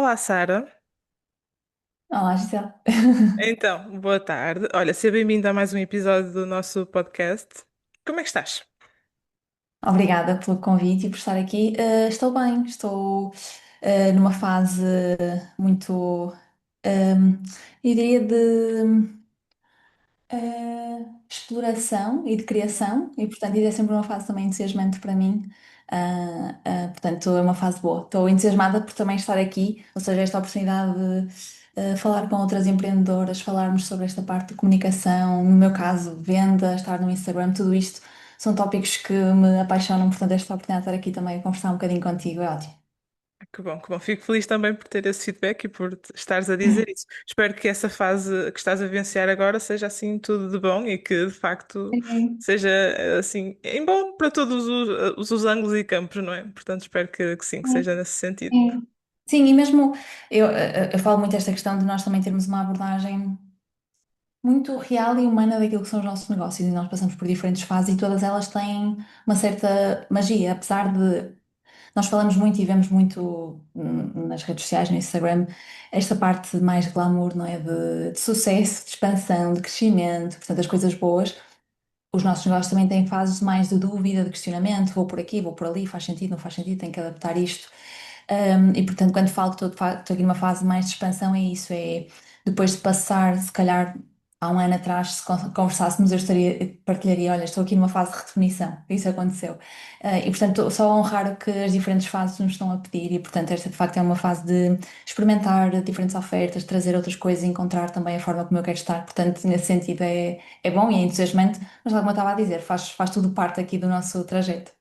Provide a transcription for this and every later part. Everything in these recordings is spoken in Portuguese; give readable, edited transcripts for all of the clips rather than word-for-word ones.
Olá, Sara. Olá, Gisele. Então, boa tarde. Olha, seja bem-vinda a mais um episódio do nosso podcast. Como é que estás? Obrigada pelo convite e por estar aqui. Estou bem, estou numa fase muito, eu diria, de exploração e de criação, e portanto, isso é sempre uma fase também entusiasmante para mim. Portanto, é uma fase boa. Estou entusiasmada por também estar aqui, ou seja, esta oportunidade de falar com outras empreendedoras, falarmos sobre esta parte de comunicação, no meu caso, venda, estar no Instagram, tudo isto são tópicos que me apaixonam, portanto, esta oportunidade de estar aqui também a conversar um bocadinho contigo é ótimo. Que bom, que bom. Fico feliz também por ter esse feedback e por estares a dizer isso. Espero que essa fase que estás a vivenciar agora seja assim tudo de bom e que de facto Sim, seja assim em bom para todos os ângulos e campos, não é? Portanto, espero que sim, que sim, seja nesse sentido. sim. Sim, e mesmo eu falo muito esta questão de nós também termos uma abordagem muito real e humana daquilo que são os nossos negócios e nós passamos por diferentes fases e todas elas têm uma certa magia, apesar de nós falamos muito e vemos muito nas redes sociais, no Instagram, esta parte mais glamour, não é? De sucesso, de expansão, de crescimento, portanto, as coisas boas. Os nossos negócios também têm fases mais de dúvida, de questionamento, vou por aqui, vou por ali, faz sentido, não faz sentido, tenho que adaptar isto. E portanto, quando falo que estou aqui numa fase mais de expansão, é isso, é depois de passar, se calhar há um ano atrás, se conversássemos, partilharia, olha, estou aqui numa fase de redefinição, isso aconteceu. E portanto, só honrar o que as diferentes fases nos estão a pedir, e portanto, esta de facto é uma fase de experimentar diferentes ofertas, trazer outras coisas, encontrar também a forma como eu quero estar, portanto, nesse sentido é bom e é entusiasmante, mas como eu estava a dizer, faz tudo parte aqui do nosso trajeto.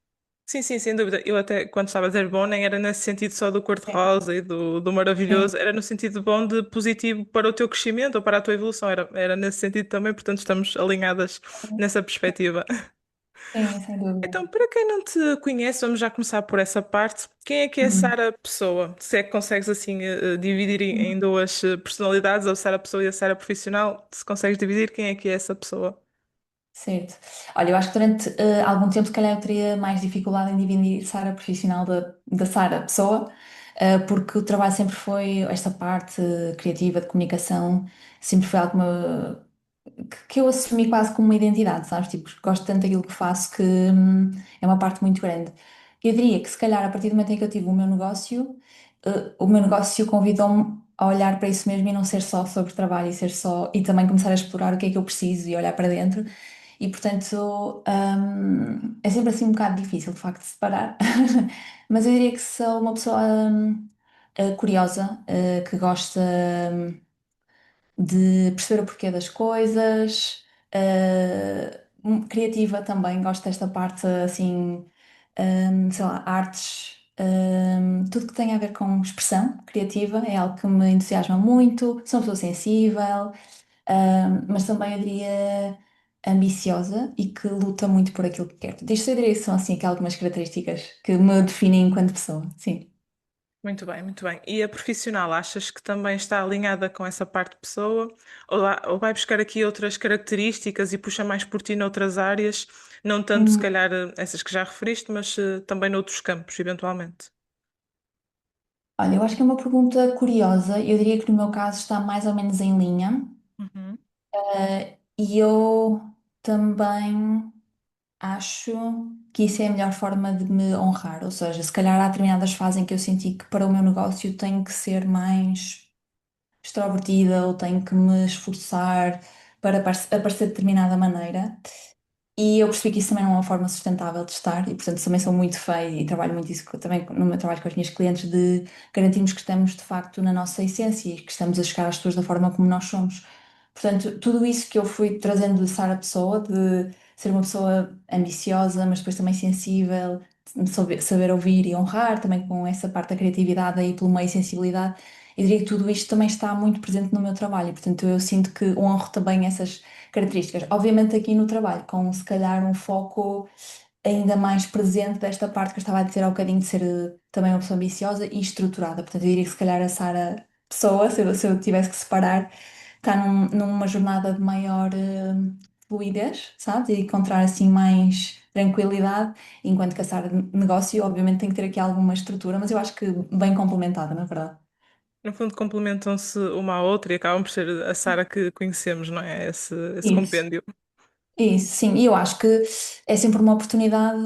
Sim, sim, sem dúvida. Eu até, quando estava a dizer bom, nem era nesse sentido só do cor-de-rosa e do Sim, maravilhoso, era no sentido bom de positivo para o teu crescimento ou para a tua evolução, era nesse sentido também, portanto estamos alinhadas nessa perspectiva. sim, sem dúvida. Então, para quem não te conhece, vamos já começar por essa parte. Quem é que é Uhum. Sara Pessoa? Se é que consegues assim dividir em duas personalidades, a Sara Pessoa e a Sara Profissional, se consegues dividir, quem é que é essa pessoa? Certo. Olha, eu acho que durante algum tempo, se calhar, eu teria mais dificuldade em dividir Sara profissional da Sara pessoa, porque o trabalho sempre foi, esta parte criativa de comunicação, sempre foi algo que eu assumi quase como uma identidade, sabes? Tipo, gosto tanto daquilo que faço que é uma parte muito grande. Eu diria que, se calhar, a partir do momento em que eu tive o meu negócio convidou-me a olhar para isso mesmo e não ser só sobre trabalho e também começar a explorar o que é que eu preciso e olhar para dentro. E portanto, é sempre assim um bocado difícil de facto de separar. Mas eu diria que sou uma pessoa curiosa, que gosta de perceber o porquê das coisas, criativa também, gosto desta parte assim, sei lá, artes, tudo que tem a ver com expressão criativa é algo que me entusiasma muito, sou uma pessoa sensível. Mas também eu diria ambiciosa e que luta muito por aquilo que quer. Portanto, isto eu diria que são assim aqui algumas características que me definem enquanto pessoa. Sim. Muito bem, muito bem. E a profissional, achas que também está alinhada com essa parte de pessoa? Ou vai buscar aqui outras características e puxa mais por ti noutras áreas? Não tanto, se Hum, calhar, essas que já referiste, mas também noutros campos, eventualmente. Olha, eu acho que é uma pergunta curiosa. Eu diria que no meu caso está mais ou menos em linha. Uhum. E eu também acho que isso é a melhor forma de me honrar. Ou seja, se calhar há determinadas fases em que eu senti que para o meu negócio tenho que ser mais extrovertida ou tenho que me esforçar para aparecer de determinada maneira. E eu percebi que isso também não é uma forma sustentável de estar, e portanto também sou muito feia e trabalho muito isso também no meu trabalho com as minhas clientes, de garantirmos que estamos de facto na nossa essência e que estamos a chegar às pessoas da forma como nós somos. Portanto, tudo isso que eu fui trazendo de Sara Pessoa, de ser uma pessoa ambiciosa, mas depois também sensível, de saber ouvir e honrar, também com essa parte da criatividade aí pelo meio e sensibilidade, eu diria que tudo isto também está muito presente no meu trabalho, e portanto eu sinto que honro também essas características. Obviamente aqui no trabalho, com se calhar um foco ainda mais presente desta parte que eu estava a dizer há bocadinho de ser também uma pessoa ambiciosa e estruturada. Portanto, eu diria que se calhar a Sara pessoa, se eu tivesse que separar, está numa jornada de maior fluidez, sabes? E encontrar assim mais tranquilidade, enquanto que a Sara de negócio, obviamente, tem que ter aqui alguma estrutura, mas eu acho que bem complementada, na verdade. No fundo, complementam-se uma à outra e acabam por ser a Sara que conhecemos, não é? Esse Isso, compêndio. isso, sim. E eu acho que é sempre uma oportunidade.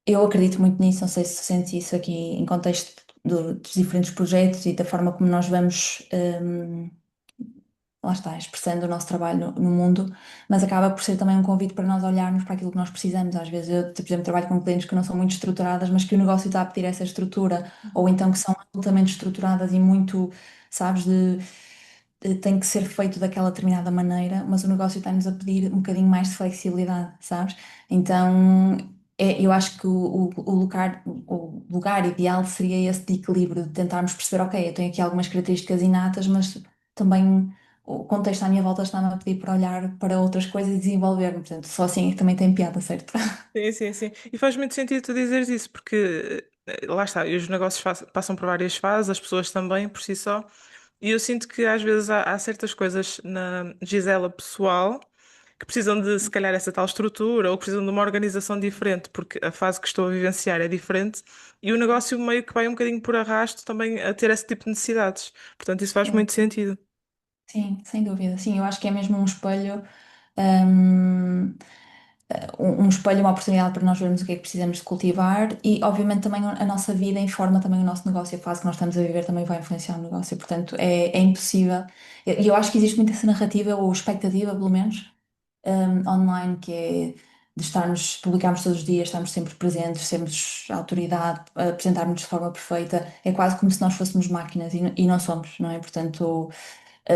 Eu acredito muito nisso, não sei se sente isso aqui em contexto dos diferentes projetos e da forma como nós vamos, lá está, expressando o nosso trabalho no mundo, mas acaba por ser também um convite para nós olharmos para aquilo que nós precisamos. Às vezes eu, por exemplo, trabalho com clientes que não são muito estruturadas, mas que o negócio está a pedir essa estrutura, ou então que são altamente estruturadas e muito, sabes, tem que ser feito daquela determinada maneira, mas o negócio está-nos a pedir um bocadinho mais de flexibilidade, sabes? Então, eu acho que o lugar ideal seria esse de equilíbrio, de tentarmos perceber, ok, eu tenho aqui algumas características inatas, mas também o contexto à minha volta está-me a pedir para olhar para outras coisas e desenvolver-me. Portanto, só assim é que também tem piada, certo? Sim, sim, sim. E faz muito sentido tu dizeres isso, porque lá está, e os negócios passam por várias fases, as pessoas também, por si só. E eu sinto que às vezes há certas coisas na Gisela pessoal que precisam de, se calhar, essa tal estrutura ou que precisam de uma organização diferente, porque a fase que estou a vivenciar é diferente e o negócio meio que vai um bocadinho por arrasto também a ter esse tipo de necessidades. Portanto, isso faz Sim, muito sentido. sim, sem dúvida. Sim, eu acho que é mesmo um espelho. hum, um espelho, uma oportunidade para nós vermos o que é que precisamos de cultivar e, obviamente, também a nossa vida informa também o nosso negócio. A fase que nós estamos a viver também vai influenciar o negócio. Portanto, é impossível. E eu acho que existe muito essa narrativa, ou expectativa, pelo menos, online, que é de estarmos, publicarmos todos os dias, estarmos sempre presentes, sermos autoridade, apresentarmos de forma perfeita. É quase como se nós fôssemos máquinas e não somos, não é? Portanto,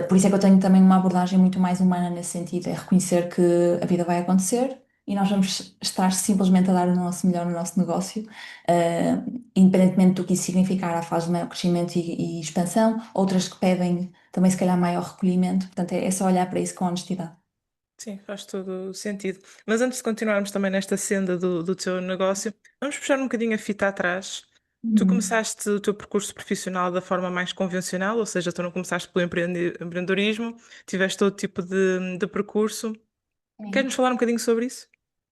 por isso é que eu tenho também uma abordagem muito mais humana nesse sentido, é reconhecer que a vida vai acontecer e nós vamos estar simplesmente a dar o nosso melhor no nosso negócio, eh, independentemente do que isso significar. Há fases de maior crescimento e expansão, outras que pedem também se calhar maior recolhimento, portanto é só olhar para isso com honestidade. Sim, faz todo o sentido. Mas antes de continuarmos também nesta senda do teu negócio, vamos puxar um bocadinho a fita atrás. Tu Uhum. começaste o teu percurso profissional da forma mais convencional, ou seja, tu não começaste pelo empreendedorismo, tiveste todo tipo de percurso. Queres-nos Sim. falar um bocadinho sobre isso?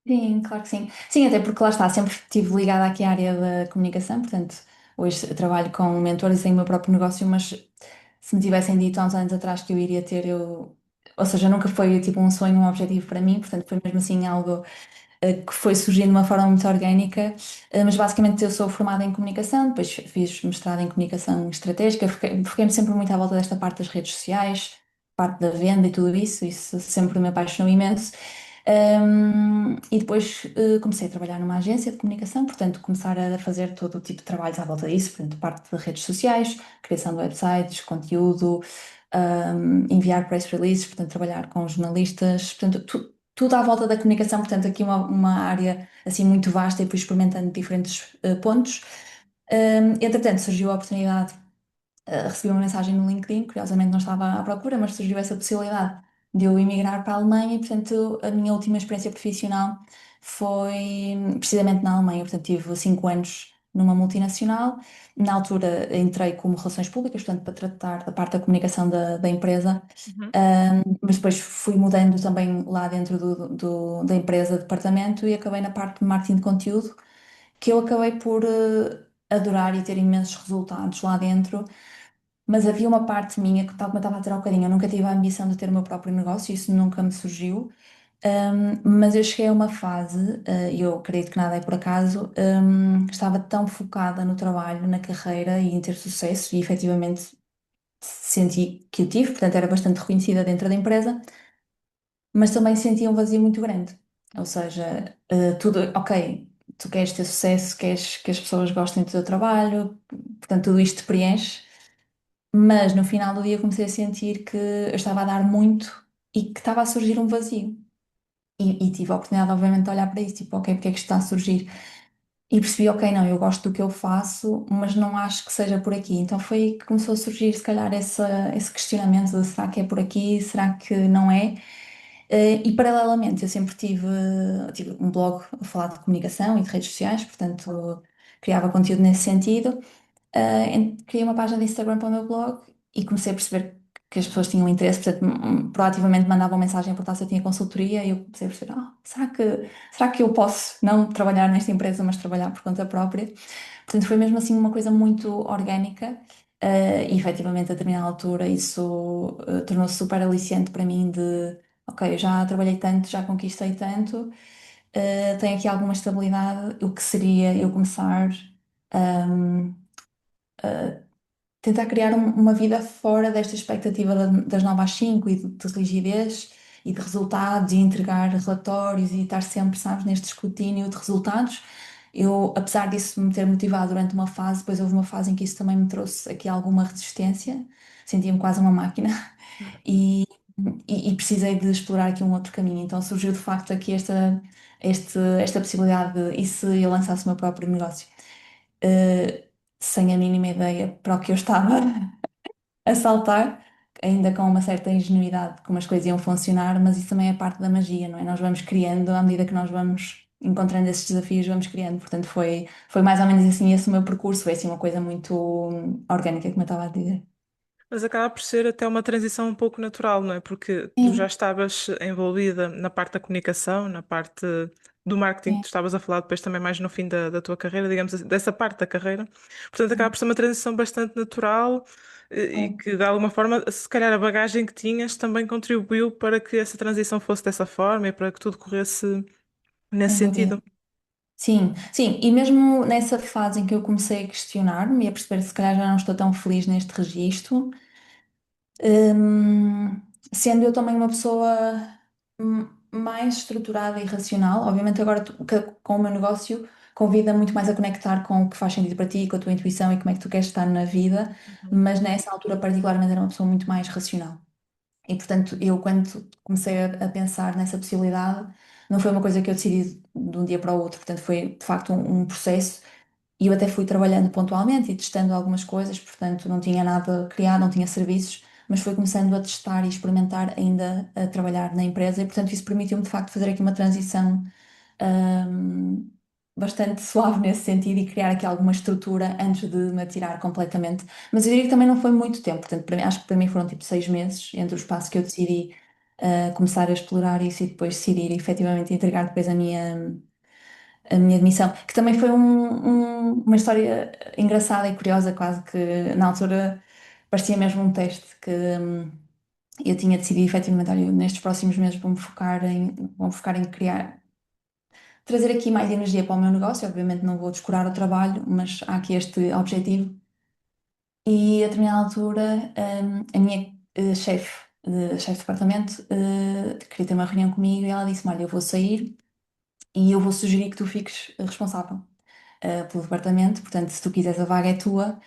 Sim, claro que sim. Sim, até porque lá está, sempre estive ligada aqui à área da comunicação, portanto, hoje eu trabalho com mentores e tenho o meu próprio negócio, mas se me tivessem dito há uns anos atrás que eu iria ter, ou seja, nunca foi tipo um sonho, um objetivo para mim, portanto, foi mesmo assim algo que foi surgindo de uma forma muito orgânica, mas basicamente eu sou formada em comunicação, depois fiz mestrado em comunicação estratégica, foquei-me sempre muito à volta desta parte das redes sociais, parte da venda e tudo isso sempre me apaixonou imenso. E depois comecei a trabalhar numa agência de comunicação, portanto, começar a fazer todo o tipo de trabalhos à volta disso, portanto, parte de redes sociais, criação de websites, conteúdo, enviar press releases, portanto, trabalhar com jornalistas, portanto, tudo à volta da comunicação, portanto, aqui uma área assim muito vasta e fui experimentando diferentes pontos. Entretanto, surgiu a oportunidade, recebi uma mensagem no LinkedIn, curiosamente não estava à procura, mas surgiu essa possibilidade de eu emigrar para a Alemanha e, portanto, a minha última experiência profissional foi precisamente na Alemanha. Portanto, tive 5 anos numa multinacional. Na altura entrei como relações públicas, portanto, para tratar da parte da comunicação da empresa. Uhum. Mas depois fui mudando também lá dentro da empresa, departamento, e acabei na parte de marketing de conteúdo, que eu acabei por adorar e ter imensos resultados lá dentro. Mas havia uma parte minha que, tal como eu estava a dizer há bocadinho, eu nunca tive a ambição de ter o meu próprio negócio, isso nunca me surgiu. Mas eu cheguei a uma fase, e eu acredito que nada é por acaso, estava tão focada no trabalho, na carreira e em ter sucesso, e efetivamente senti que o tive, portanto era bastante reconhecida dentro da empresa, mas também sentia um vazio muito grande. Ou seja, tudo, ok, tu queres ter sucesso, queres que as pessoas gostem do teu trabalho, portanto tudo isto te preenche, mas no final do dia comecei a sentir que eu estava a dar muito e que estava a surgir um vazio. E tive a oportunidade, obviamente, de olhar para isso, tipo, ok, porque é que isto está a surgir? E percebi, ok, não, eu gosto do que eu faço, mas não acho que seja por aqui. Então foi aí que começou a surgir, se calhar, esse questionamento de será que é por aqui, será que não é? E paralelamente, eu sempre tive um blog a falar de comunicação e de redes sociais, portanto, criava conteúdo nesse sentido. Criei uma página de Instagram para o meu blog e comecei a perceber que as pessoas tinham interesse, portanto, proativamente mandavam mensagem a perguntar se eu tinha consultoria e eu comecei a perceber, será que eu posso não trabalhar nesta empresa, mas trabalhar por conta própria? Portanto, foi mesmo assim uma coisa muito orgânica. E efetivamente, a determinada altura, isso tornou-se super aliciante para mim de, ok, eu já trabalhei tanto, já conquistei tanto, tenho aqui alguma estabilidade, o que seria eu começar ahm, a tentar criar uma vida fora desta expectativa das 9 às 5 e de rigidez e de resultados e entregar relatórios e estar sempre, sabes, neste escrutínio de resultados. Eu, apesar disso me ter motivado durante uma fase, depois houve uma fase em que isso também me trouxe aqui alguma resistência, sentia-me quase uma máquina e, e precisei de explorar aqui um outro caminho. Então surgiu de facto aqui esta possibilidade de, e se eu lançasse o meu próprio negócio? Eh, Sem a mínima ideia para o que eu estava a saltar, ainda com uma certa ingenuidade como as coisas iam funcionar, mas isso também é parte da magia, não é? Nós vamos criando, à medida que nós vamos encontrando esses desafios, vamos criando. Portanto, foi mais ou menos assim esse o meu percurso, foi assim uma coisa muito orgânica, como eu estava a dizer. Mas acaba por ser até uma transição um pouco natural, não é? Porque tu já Sim, estavas envolvida na parte da comunicação, na parte do marketing, que sim, tu estavas a falar depois também mais no fim da tua carreira, digamos assim, dessa parte da carreira. Portanto, acaba sim, por ser uma transição bastante natural e foi, que, de alguma forma, se calhar a bagagem que tinhas também contribuiu para que essa transição fosse dessa forma e para que tudo corresse nesse sem dúvida. sentido. Sim, sim, e mesmo nessa fase em que eu comecei a questionar-me e a perceber se calhar já não estou tão feliz neste registro. Hum, Sendo eu também uma pessoa mais estruturada e racional, obviamente agora com o meu negócio convida muito mais a conectar com o que faz sentido para ti, com a tua intuição e como é que tu queres estar na vida, Uhum. mas nessa altura particularmente era uma pessoa muito mais racional. E portanto eu quando comecei a pensar nessa possibilidade, não foi uma coisa que eu decidi de um dia para o outro, portanto foi de facto um processo e eu até fui trabalhando pontualmente e testando algumas coisas, portanto não tinha nada criado, não tinha serviços, mas fui começando a testar e experimentar ainda a trabalhar na empresa e portanto isso permitiu-me de facto fazer aqui uma transição ahm, bastante suave nesse sentido e criar aqui alguma estrutura antes de me atirar completamente. Mas eu diria que também não foi muito tempo, portanto acho que para mim foram tipo 6 meses entre o espaço que eu decidi começar a explorar isso e depois decidir efetivamente entregar depois a minha admissão, que também foi uma história engraçada e curiosa, quase que na altura parecia mesmo um teste que eu tinha decidido efetivamente, olha, eu nestes próximos meses vou-me focar em criar, trazer aqui mais energia para o meu negócio, obviamente não vou descurar o trabalho, mas há aqui este objetivo. E a determinada altura, a minha chefe de departamento, queria ter uma reunião comigo e ela disse-me, olha, eu vou sair e eu vou sugerir que tu fiques responsável pelo departamento, portanto, se tu quiseres a vaga é tua.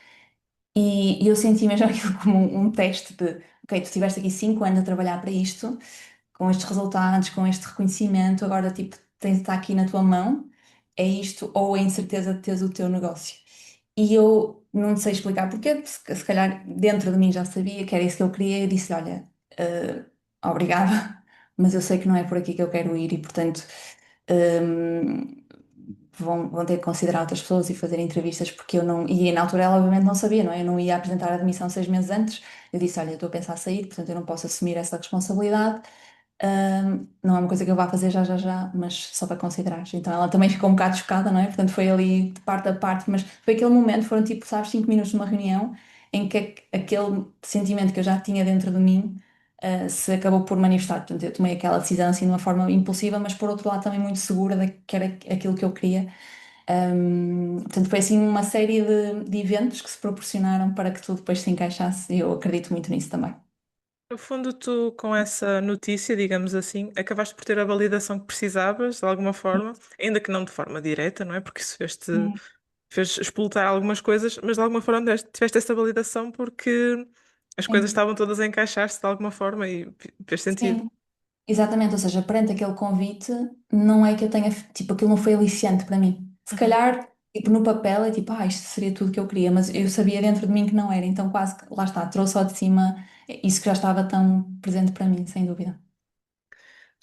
E eu senti mesmo aquilo como um teste de, ok, tu estiveste aqui 5 anos a trabalhar para isto, com estes resultados, com este reconhecimento, agora tipo, tens de estar aqui na tua mão, é isto, ou a incerteza de teres o teu negócio. E eu não sei explicar porquê, se calhar dentro de mim já sabia que era isso que eu queria, e disse, olha, obrigada, mas eu sei que não é por aqui que eu quero ir e portanto hum, vão ter que considerar outras pessoas e fazer entrevistas, porque eu não. E na altura ela, obviamente, não sabia, não é? Eu não ia apresentar a admissão 6 meses antes. Eu disse: olha, eu estou a pensar a sair, portanto eu não posso assumir essa responsabilidade. Não é uma coisa que eu vá fazer já, já, já, mas só para considerar. Então ela também ficou um bocado chocada, não é? Portanto foi ali de parte a parte, mas foi aquele momento, foram tipo, sabes, 5 minutos de uma reunião em que aquele sentimento que eu já tinha dentro de mim. Se acabou por manifestar. Portanto, eu tomei aquela decisão assim de uma forma impulsiva, mas por outro lado também muito segura de que era aquilo que eu queria. Portanto, foi assim uma série de eventos que se proporcionaram para que tudo depois se encaixasse e eu acredito muito nisso também. No fundo, tu, com essa notícia, digamos assim, acabaste por ter a validação que precisavas, de alguma forma, ainda que não de forma direta, não é? Porque isso Sim, fez explotar algumas coisas, mas de alguma forma tiveste essa validação porque as coisas sim, estavam todas a encaixar-se de alguma forma e fez sentido. sim, exatamente. Ou seja, perante aquele convite, não é que eu tenha, tipo, aquilo não foi aliciante para mim. Se Uhum. calhar, tipo, no papel é tipo, isto seria tudo que eu queria, mas eu sabia dentro de mim que não era, então quase que, lá está, trouxe ao de cima isso que já estava tão presente para mim, sem dúvida.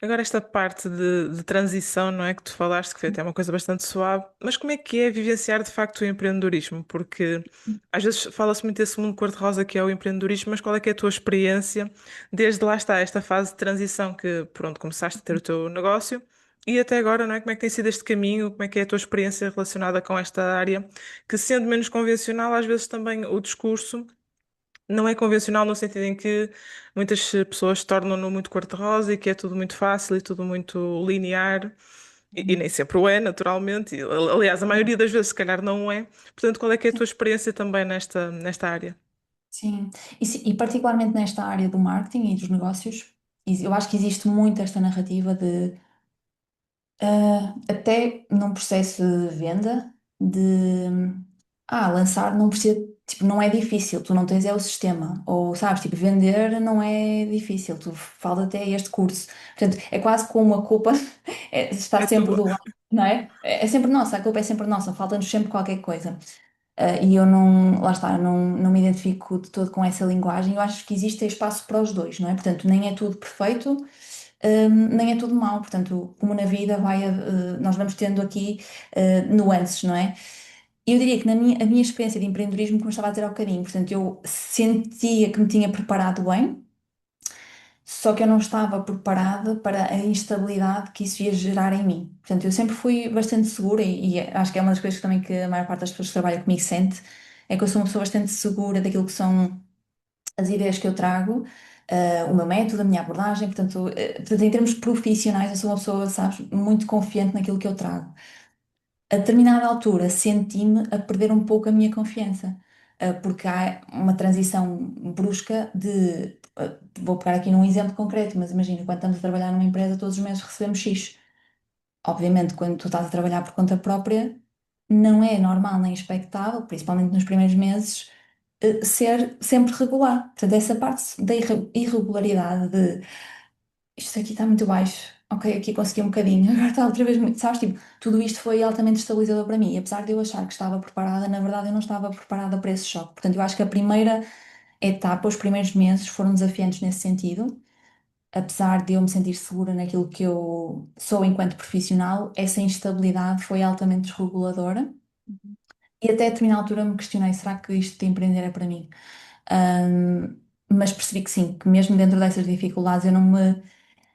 Agora, esta parte de transição, não é? Que tu falaste, que foi até uma coisa bastante suave, mas como é que é vivenciar de facto o empreendedorismo? Porque às vezes fala-se muito desse mundo cor-de-rosa que é o empreendedorismo, mas qual é que é a tua experiência desde lá está, esta fase de transição que, pronto, começaste a ter o teu negócio E até agora, não é? Como é que tem sido este caminho? Como é que é a tua experiência relacionada com esta área? Que sendo menos convencional, às vezes também o discurso não é convencional no sentido em que muitas pessoas tornam-no muito cor-de-rosa e que é tudo muito fácil e tudo muito linear. E nem sempre o é, naturalmente. Aliás, a maioria das vezes, se calhar, não o é. Portanto, qual é que é a tua experiência também nesta área? Sim, e particularmente nesta área do marketing e dos negócios, eu acho que existe muito esta narrativa de, até num processo de venda, de lançar não precisa, tipo, não é difícil, tu não tens é o sistema, ou sabes, tipo, vender não é difícil, tu falta até este curso. Portanto, é quase como a culpa está É sempre tua. do lado, não é? É sempre nossa, a culpa é sempre nossa, falta-nos sempre qualquer coisa. E eu não, lá está, não me identifico de todo com essa linguagem. Eu acho que existe espaço para os dois, não é? Portanto, nem é tudo perfeito, nem é tudo mau. Portanto, como na vida nós vamos tendo aqui nuances, não é? Eu diria que a minha experiência de empreendedorismo, como eu estava a dizer há bocadinho, portanto, eu sentia que me tinha preparado bem, só que eu não estava preparada para a instabilidade que isso ia gerar em mim. Portanto, eu sempre fui bastante segura e acho que é uma das coisas que também que a maior parte das pessoas que trabalham comigo sente, é que eu sou uma pessoa bastante segura daquilo que são as ideias que eu trago, o meu método, a minha abordagem. Portanto, em termos profissionais, eu sou uma pessoa, sabes, muito confiante naquilo que eu trago. A determinada altura senti-me a perder um pouco a minha confiança, porque há uma transição brusca vou pegar aqui num exemplo concreto, mas imagina, quando estamos a trabalhar numa empresa, todos os meses recebemos X. Obviamente, quando tu estás a trabalhar por conta própria, não é normal nem expectável, principalmente nos primeiros meses, ser sempre regular. Portanto, essa parte da irregularidade de isto aqui está muito baixo. Ok, aqui consegui um bocadinho, agora está outra vez muito. Sabes, tipo, tudo isto foi altamente estabilizador para mim. E apesar de eu achar que estava preparada, na verdade eu não estava preparada para esse choque. Portanto, eu acho que a primeira etapa, os primeiros meses, foram desafiantes nesse sentido. Apesar de eu me sentir segura naquilo que eu sou enquanto profissional, essa instabilidade foi altamente desreguladora. E até a determinada altura me questionei: será que isto de empreender é para mim? Mas percebi que sim, que mesmo dentro dessas dificuldades eu não me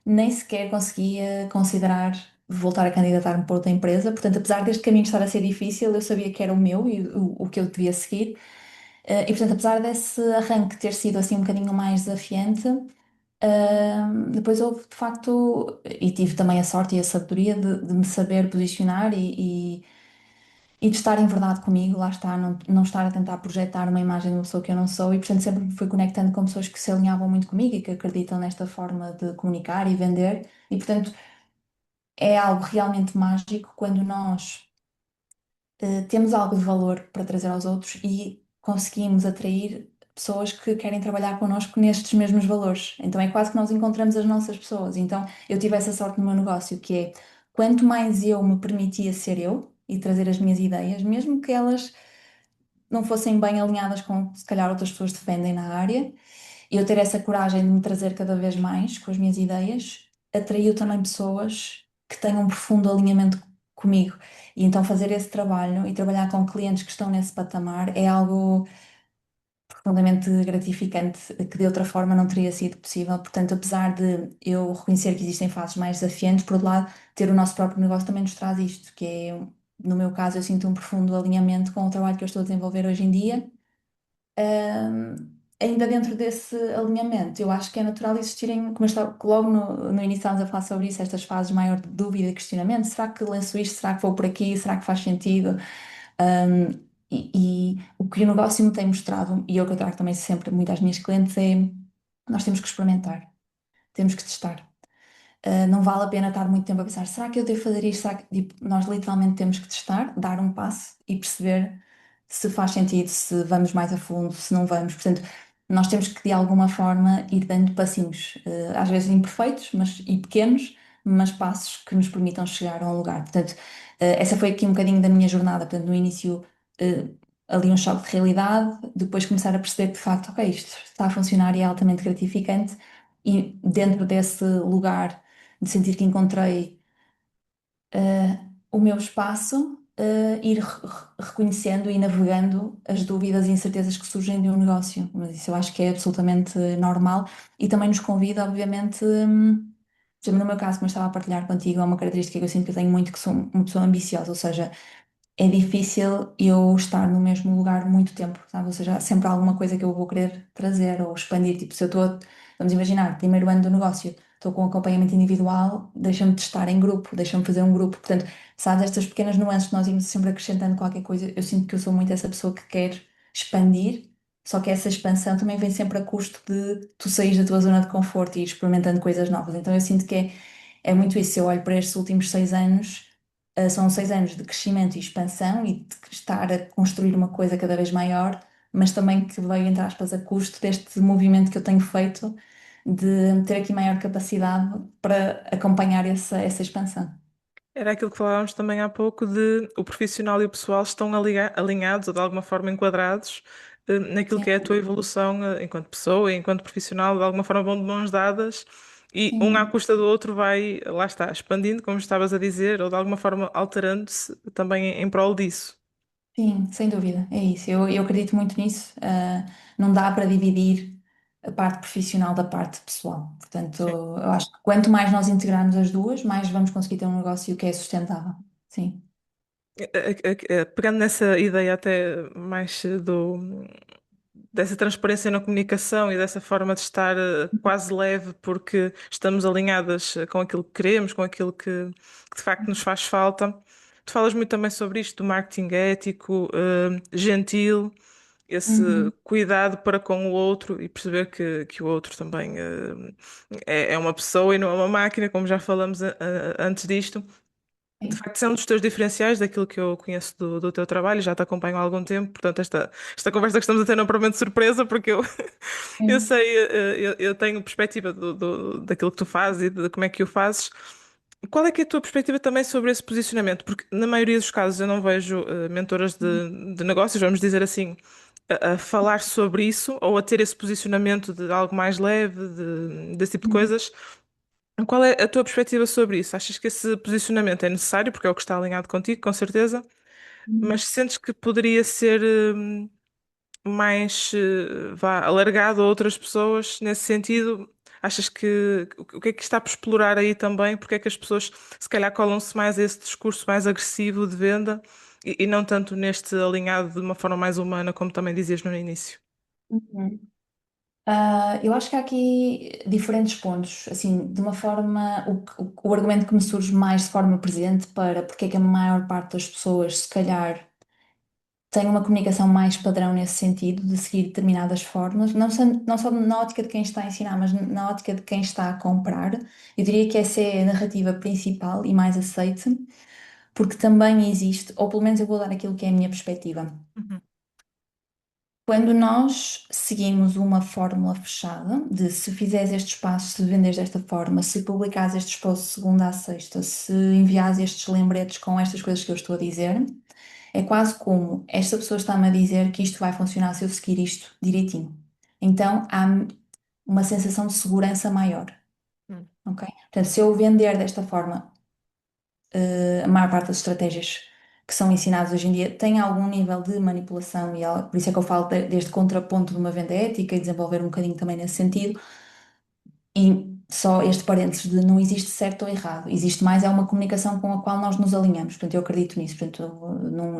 nem sequer conseguia considerar voltar a candidatar-me para outra empresa. Portanto, apesar deste caminho estar a ser difícil, eu sabia que era o meu e o que eu devia seguir. E, portanto, apesar desse arranque ter sido assim um bocadinho mais desafiante, depois houve de facto, e tive também a sorte e a sabedoria de me saber posicionar e de estar em verdade comigo, lá está, não estar a tentar projetar uma imagem de uma pessoa que eu não sou, e portanto sempre me fui conectando com pessoas que se alinhavam muito comigo e que acreditam nesta forma de comunicar e vender. E portanto é algo realmente mágico quando nós temos algo de valor para trazer aos outros e conseguimos atrair pessoas que querem trabalhar connosco nestes mesmos valores. Então é quase que nós encontramos as nossas pessoas. Então eu tive essa sorte no meu negócio, que é quanto mais eu me permitia ser eu e trazer as minhas ideias, mesmo que elas não fossem bem alinhadas com se calhar outras pessoas defendem na área, eu ter essa coragem de me trazer cada vez mais com as minhas ideias, atraiu também pessoas que tenham um profundo alinhamento comigo. E então fazer esse trabalho e trabalhar com clientes que estão nesse patamar é algo profundamente gratificante que de outra forma não teria sido possível. Portanto, apesar de eu reconhecer que existem fases mais desafiantes, por outro lado, ter o nosso próprio negócio também nos traz isto, que é, no meu caso, eu sinto um profundo alinhamento com o trabalho que eu estou a desenvolver hoje em dia. Ainda dentro desse alinhamento, eu acho que é natural existirem, como eu estava logo no início estávamos a falar sobre isso, estas fases maior de dúvida e questionamento. Será que lanço isto? Será que vou por aqui? Será que faz sentido? E o que o negócio me tem mostrado, e eu que eu trago também sempre muito às minhas clientes, é nós temos que experimentar, temos que testar. Não vale a pena estar muito tempo a pensar, será que eu devo fazer isto? Será que... tipo, nós literalmente temos que testar, dar um passo e perceber se faz sentido, se vamos mais a fundo, se não vamos. Portanto, nós temos que de alguma forma ir dando passinhos, às vezes imperfeitos, e pequenos, mas passos que nos permitam chegar a um lugar. Portanto, essa foi aqui um bocadinho da minha jornada. Portanto, no início, eh, ali um choque de realidade, depois começar a perceber que de facto, ok, isto está a funcionar e é altamente gratificante. E dentro desse lugar de sentir que encontrei o meu espaço, ir reconhecendo e navegando as dúvidas e incertezas que surgem de um negócio. Mas isso eu acho que é absolutamente normal e também nos convida, obviamente, Por exemplo, no meu caso, como eu estava a partilhar contigo, é uma característica que eu sinto que eu tenho muito, que sou uma pessoa ambiciosa, ou seja, é difícil eu estar no mesmo lugar muito tempo, sabe? Ou seja, há sempre alguma coisa que eu vou querer trazer ou expandir. Tipo, se eu estou, vamos imaginar, primeiro ano do negócio, estou com acompanhamento individual, deixa-me testar em grupo, deixa-me fazer um grupo. Portanto, sabes, estas pequenas nuances que nós íamos sempre acrescentando qualquer coisa, eu sinto que eu sou muito essa pessoa que quer expandir, só que essa expansão também vem sempre a custo de tu sair da tua zona de conforto e ir experimentando coisas novas. Então, eu sinto que é muito isso. Eu olho para estes últimos 6 anos. São 6 anos de crescimento e expansão e de estar a construir uma coisa cada vez maior, mas também que veio, entre aspas, a custo deste movimento que eu tenho feito de ter aqui maior capacidade para acompanhar essa expansão. Era aquilo que falávamos também há pouco de o profissional e o pessoal estão alinhados ou de alguma forma enquadrados naquilo Sim, que é a tua evolução enquanto pessoa e enquanto profissional, de alguma forma vão de mãos dadas e um à sim, custa do outro vai, lá está, expandindo, como estavas a dizer, ou de alguma forma alterando-se também em prol disso. sim, sem dúvida, é isso. Eu acredito muito nisso. Não dá para dividir a parte profissional da parte pessoal. Portanto, Sim. eu acho que quanto mais nós integrarmos as duas, mais vamos conseguir ter um negócio que é sustentável. Sim. Pegando nessa ideia até mais dessa transparência na comunicação e dessa forma de estar quase leve porque estamos alinhadas com aquilo que queremos, com aquilo que de facto nos faz falta. Tu falas muito também sobre isto do marketing ético, gentil, esse Uhum. cuidado para com o outro e perceber que o outro também é uma pessoa e não é uma máquina, como já falamos antes disto. De Sim, facto, isso é um dos teus diferenciais daquilo que eu conheço do teu trabalho, já te acompanho há algum tempo, portanto, esta conversa que estamos a ter não é propriamente surpresa, porque eu sim. sei, eu tenho perspectiva daquilo que tu fazes e de como é que o fazes. Qual é que é a tua perspectiva também sobre esse posicionamento? Porque na maioria dos casos eu não vejo mentoras de negócios, vamos dizer assim, a falar sobre isso ou a ter esse posicionamento de algo mais leve, desse tipo de Uhum. coisas. Qual é a tua perspectiva sobre isso? Achas que esse posicionamento é necessário, porque é o que está alinhado contigo, com certeza, Uhum. mas sentes que poderia ser mais vá, alargado a outras pessoas nesse sentido? Achas que o que é que está por explorar aí também? Porque é que as pessoas se calhar colam-se mais a esse discurso mais agressivo de venda e não tanto neste alinhado de uma forma mais humana, como também dizias no início? Uhum. Eu acho que há aqui diferentes pontos. Assim, de uma forma, o argumento que me surge mais de forma presente para porque é que a maior parte das pessoas, se calhar, tem uma comunicação mais padrão nesse sentido, de seguir determinadas formas, não só na ótica de quem está a ensinar, mas na ótica de quem está a comprar. Eu diria que essa é a narrativa principal e mais aceite, porque também existe, ou pelo menos eu vou dar aquilo que é a minha perspectiva. Uhum, Quando nós seguimos uma fórmula fechada de se fizeres estes passos, se venderes desta forma, se publicares estes posts de segunda a sexta, se enviares estes lembretes com estas coisas que eu estou a dizer, é quase como esta pessoa está-me a dizer que isto vai funcionar se eu seguir isto direitinho. Então há uma sensação de segurança maior, uhum, ok? Portanto, se eu vender desta forma, a maior parte das estratégias que são ensinadas hoje em dia têm algum nível de manipulação e por isso é que eu falo deste contraponto de uma venda ética e desenvolver um bocadinho também nesse sentido. E só este parênteses de não existe certo ou errado, existe mais é uma comunicação com a qual nós nos alinhamos. Portanto, eu acredito nisso. Portanto,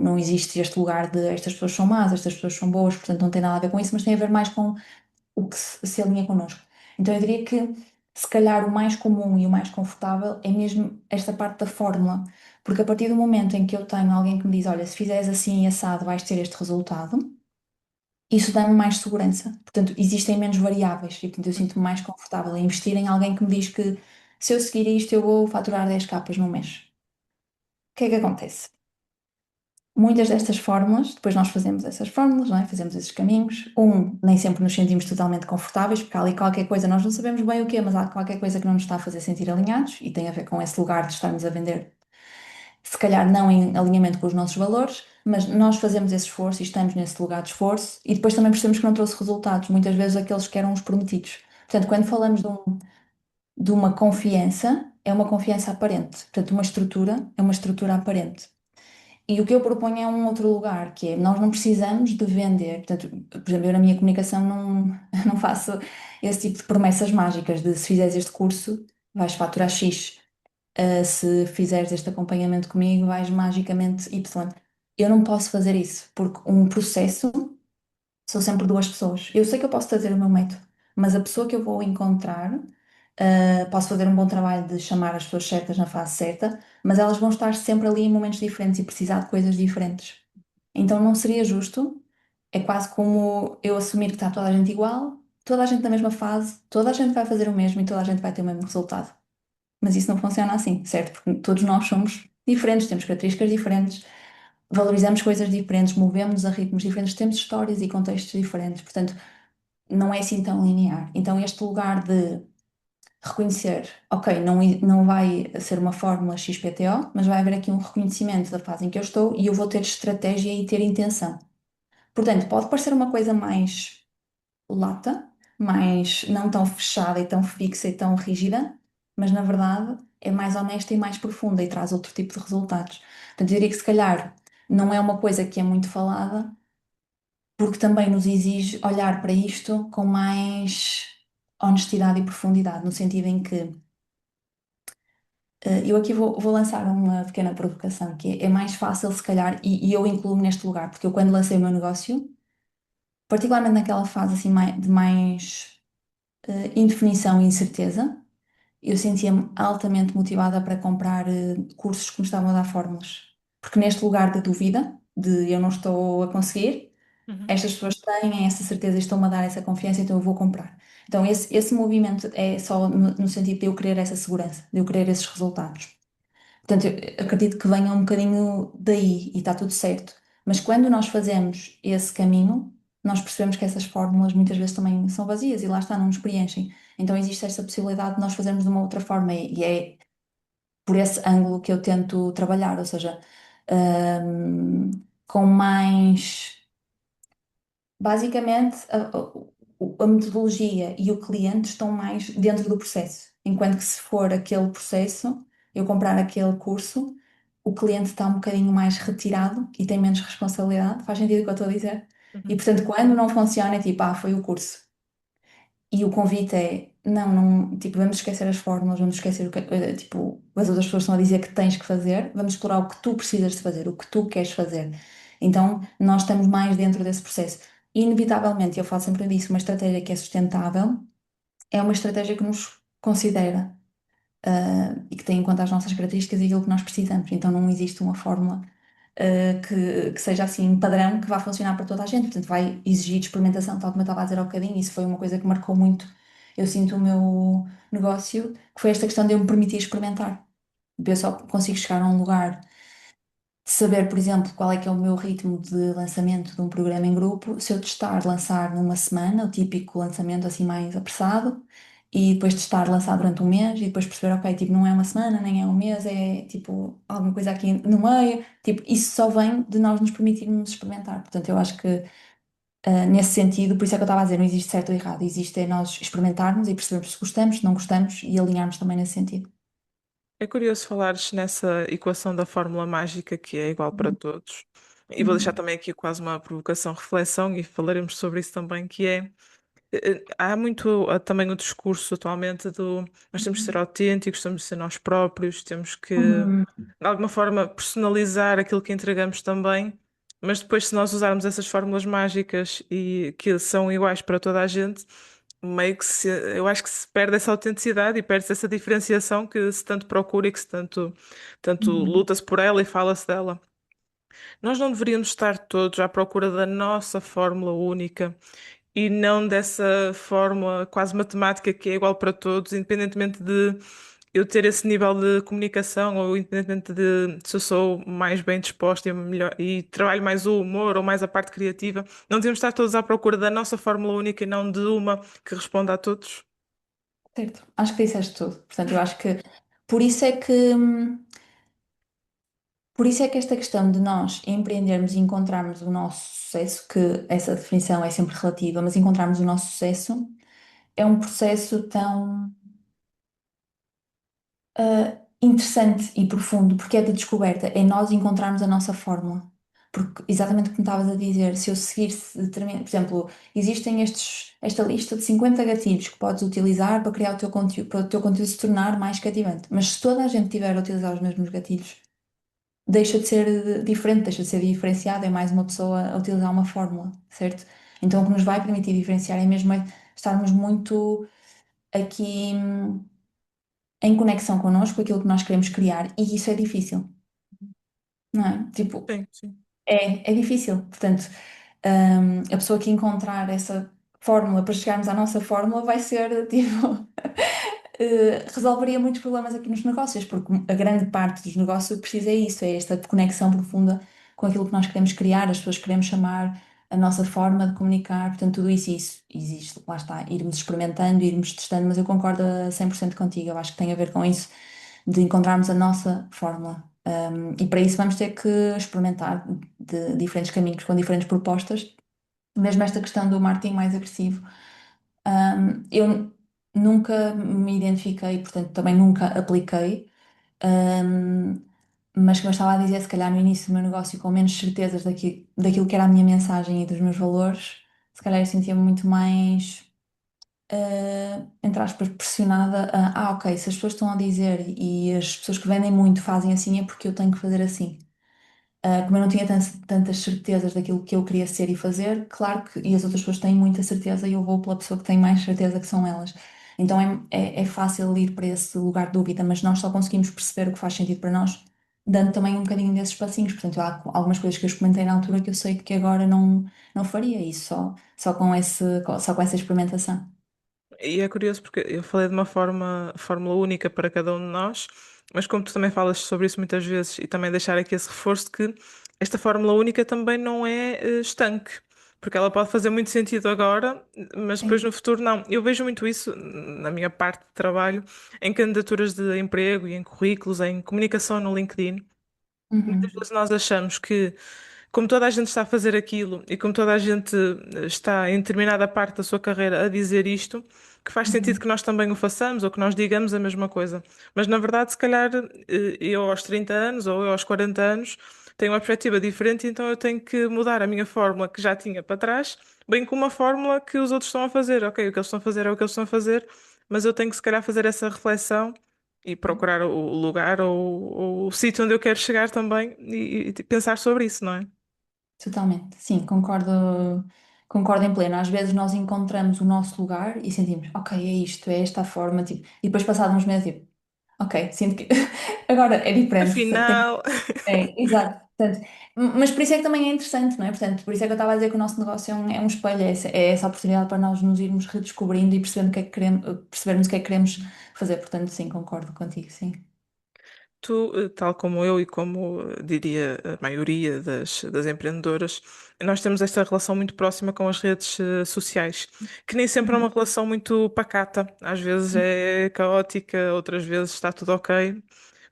não existe este lugar de estas pessoas são más, estas pessoas são boas, portanto, não tem nada a ver com isso, mas tem a ver mais com o que se alinha connosco. Então, eu diria que se calhar o mais comum e o mais confortável é mesmo esta parte da fórmula, porque a partir do momento em que eu tenho alguém que me diz, olha, se fizeres assim e assado, vais ter este resultado, isso dá-me mais segurança. Portanto, existem menos variáveis e, portanto, eu sinto-me mais confortável em investir em alguém que me diz que se eu seguir isto, eu vou faturar 10 capas no mês. O que é que acontece? Muitas destas fórmulas, depois nós fazemos essas fórmulas, não é? Fazemos esses caminhos. Nem sempre nos sentimos totalmente confortáveis, porque há ali qualquer coisa, nós não sabemos bem o que é, mas há qualquer coisa que não nos está a fazer sentir alinhados e tem a ver com esse lugar de estarmos a vender, se calhar não em alinhamento com os nossos valores, mas nós fazemos esse esforço e estamos nesse lugar de esforço e depois também percebemos que não trouxe resultados, muitas vezes aqueles que eram os prometidos. Portanto, quando falamos de uma confiança, é uma confiança aparente. Portanto, uma estrutura é uma estrutura aparente. E o que eu proponho é um outro lugar, que é nós não precisamos de vender. Portanto, por exemplo, eu na minha comunicação não, não faço esse tipo de promessas mágicas de se fizeres este curso. vais faturar X. Se fizeres este acompanhamento comigo, vais magicamente Y. Eu não posso fazer isso, porque um processo são sempre duas pessoas. Eu sei que eu posso fazer o meu método, mas a pessoa que eu vou encontrar, posso fazer um bom trabalho de chamar as pessoas certas na fase certa, mas elas vão estar sempre ali em momentos diferentes e precisar de coisas diferentes. Então não seria justo, é quase como eu assumir que está toda a gente igual, toda a gente na mesma fase, toda a gente vai fazer o mesmo e toda a gente vai ter o mesmo resultado. Mas isso não funciona assim, certo? Porque todos nós somos diferentes, temos características diferentes, valorizamos coisas diferentes, movemos a ritmos diferentes, temos histórias e contextos diferentes, portanto, não é assim tão linear. Então, este lugar de reconhecer, ok, não vai ser uma fórmula XPTO, mas vai haver aqui um reconhecimento da fase em que eu estou e eu vou ter estratégia e ter intenção. Portanto, pode parecer uma coisa mais lata, mais não tão fechada e tão fixa e tão rígida, mas na verdade é mais honesta e mais profunda e traz outro tipo de resultados. Portanto, eu diria que se calhar não é uma coisa que é muito falada, porque também nos exige olhar para isto com mais honestidade e profundidade, no sentido em que eu aqui vou lançar uma pequena provocação, que é mais fácil se calhar, e eu incluo-me neste lugar, porque eu quando lancei o meu negócio, particularmente naquela fase assim de mais indefinição e incerteza, eu sentia-me altamente motivada para comprar cursos que me estavam a dar fórmulas. Porque neste lugar de dúvida, de eu não estou a conseguir, Uhum, estas pessoas têm essa certeza e estão-me a dar essa confiança, então eu vou comprar. Então esse movimento é só no sentido de eu querer essa segurança, de eu querer esses resultados. Portanto, eu acredito que venha um bocadinho daí e está tudo certo. Mas quando nós fazemos esse caminho, nós percebemos que essas fórmulas muitas vezes também são vazias e lá está, não nos preenchem. Então existe essa possibilidade de nós fazermos de uma outra forma e é por esse ângulo que eu tento trabalhar, ou seja, hum, com mais. Basicamente, a metodologia e o cliente estão mais dentro do processo. Enquanto que se for aquele processo, eu comprar aquele curso, o cliente está um bocadinho mais retirado e tem menos responsabilidade. Faz sentido o que eu estou a dizer? E uhum. portanto, quando não funciona, é tipo, foi o curso. E o convite é, não, tipo, vamos esquecer as fórmulas, vamos esquecer o que, tipo, as outras pessoas estão a dizer que tens que fazer, vamos explorar o que tu precisas de fazer, o que tu queres fazer. Então, nós estamos mais dentro desse processo. Inevitavelmente, eu falo sempre disso, uma estratégia que é sustentável é uma estratégia que nos considera, e que tem em conta as nossas características e aquilo que nós precisamos. Então, não existe uma fórmula que seja assim padrão que vá funcionar para toda a gente. Portanto, vai exigir experimentação, tal como eu estava a dizer há bocadinho. Isso foi uma coisa que marcou muito, eu sinto, o meu negócio, que foi esta questão de eu me permitir experimentar. Eu só consigo chegar a um lugar de saber, por exemplo, qual é que é o meu ritmo de lançamento de um programa em grupo, se eu testar lançar numa semana, o típico lançamento assim mais apressado, e depois testar lançar durante um mês, e depois perceber, ok, tipo, não é uma semana, nem é um mês, é tipo alguma coisa aqui no meio, tipo, isso só vem de nós nos permitirmos experimentar. Portanto, eu acho que nesse sentido, por isso é que eu estava a dizer, não existe certo ou errado, existe é nós experimentarmos e percebermos se gostamos, se não gostamos e alinharmos também nesse sentido. É curioso falares nessa equação da fórmula mágica que é igual para Uhum. todos. E vou deixar Uhum. também aqui quase uma provocação, reflexão, e falaremos sobre isso também, que é há muito também o discurso atualmente do nós temos que ser autênticos, temos que ser nós próprios, temos que, Uhum. de alguma forma, personalizar aquilo que entregamos também, mas depois, se nós usarmos essas fórmulas mágicas e que são iguais para toda a gente, meio que eu acho que se perde essa autenticidade e perde-se essa diferenciação que se tanto procura e que se tanto Uhum. luta-se por ela e fala-se dela. Nós não deveríamos estar todos à procura da nossa fórmula única e não dessa fórmula quase matemática que é igual para todos, independentemente de eu ter esse nível de comunicação ou independentemente de se eu sou mais bem disposta e, melhor, e trabalho mais o humor ou mais a parte criativa. Não devemos estar todos à procura da nossa fórmula única e não de uma que responda a todos. Certo, acho que disseste tudo. Portanto, eu acho que por isso é que, por isso é que esta questão de nós empreendermos e encontrarmos o nosso sucesso, que essa definição é sempre relativa, mas encontrarmos o nosso sucesso é um processo tão interessante e profundo, porque é de descoberta, é nós encontrarmos a nossa fórmula. Porque exatamente como estavas a dizer, se eu seguisse determinado, por exemplo, existem esta lista de 50 gatilhos que podes utilizar para criar o teu conteúdo, para o teu conteúdo se tornar mais cativante. Mas se toda a gente tiver a utilizar os mesmos gatilhos, deixa de ser diferente, deixa de ser diferenciado, é mais uma pessoa a utilizar uma fórmula, certo? Então o que nos vai permitir diferenciar é mesmo estarmos muito aqui em conexão connosco, aquilo que nós queremos criar, e isso é difícil, não é? Tipo, Sim, sim. é difícil. Portanto, a pessoa que encontrar essa fórmula para chegarmos à nossa fórmula vai ser, tipo, resolveria muitos problemas aqui nos negócios, porque a grande parte dos negócios precisa é isso, é esta conexão profunda com aquilo que nós queremos criar, as pessoas que queremos chamar, a nossa forma de comunicar, portanto, tudo isso existe, lá está, irmos experimentando, irmos testando, mas eu concordo a 100% contigo, eu acho que tem a ver com isso, de encontrarmos a nossa fórmula. E para isso vamos ter que experimentar de diferentes caminhos, com diferentes propostas, mesmo esta questão do marketing mais agressivo. Eu nunca me identifiquei, portanto, também nunca apliquei, um, mas como eu estava a dizer, se calhar no início do meu negócio, com menos certezas daquilo que era a minha mensagem e dos meus valores, se calhar eu sentia-me muito mais, entre aspas, pressionada ok, se as pessoas estão a dizer e as pessoas que vendem muito fazem assim, é porque eu tenho que fazer assim. Como eu não tinha tantas certezas daquilo que eu queria ser e fazer, claro que, e as outras pessoas têm muita certeza e eu vou pela pessoa que tem mais certeza que são elas. Então é fácil ir para esse lugar de dúvida, mas nós só conseguimos perceber o que faz sentido para nós, dando também um bocadinho desses passinhos. Portanto, há algumas coisas que eu experimentei na altura que eu sei que agora não faria isso, só com só com essa experimentação. E é curioso porque eu falei de uma fórmula única para cada um de nós, mas como tu também falas sobre isso muitas vezes e também deixar aqui esse reforço de que esta fórmula única também não é estanque, porque ela pode fazer muito sentido agora, mas depois no Sim. futuro não. Eu vejo muito isso na minha parte de trabalho, em candidaturas de emprego e em currículos, em comunicação no LinkedIn. Muitas Uhum. vezes nós achamos que como toda a gente está a fazer aquilo e como toda a gente está em determinada parte da sua carreira a dizer isto, que faz sentido Uhum. que nós também o façamos ou que nós digamos a mesma coisa. Mas na verdade, se calhar eu aos 30 anos ou eu aos 40 anos tenho uma perspectiva diferente, então eu tenho que mudar a minha fórmula que já tinha para trás, bem como a fórmula que os outros estão a fazer. Ok, o que eles estão a fazer é o que eles estão a fazer, mas eu tenho que se calhar fazer essa reflexão e procurar o lugar ou o sítio onde eu quero chegar também e pensar sobre isso, não é? Totalmente, sim, concordo em pleno. Às vezes nós encontramos o nosso lugar e sentimos, ok, é isto, é esta a forma, tipo, e depois passados uns meses, tipo, ok, sinto que agora é diferente. Afinal, Exato. Portanto, mas por isso é que também é interessante, não é? Portanto, por isso é que eu estava a dizer que o nosso negócio é um espelho, é essa oportunidade para nós nos irmos redescobrindo e percebendo o que é que queremos, percebermos o que é que queremos fazer. Portanto, sim, concordo contigo, sim. tu, tal como eu e como diria a maioria das empreendedoras, nós temos esta relação muito próxima com as redes sociais, que nem sempre é uma Uhum. relação muito pacata, às vezes é caótica, outras vezes está tudo ok.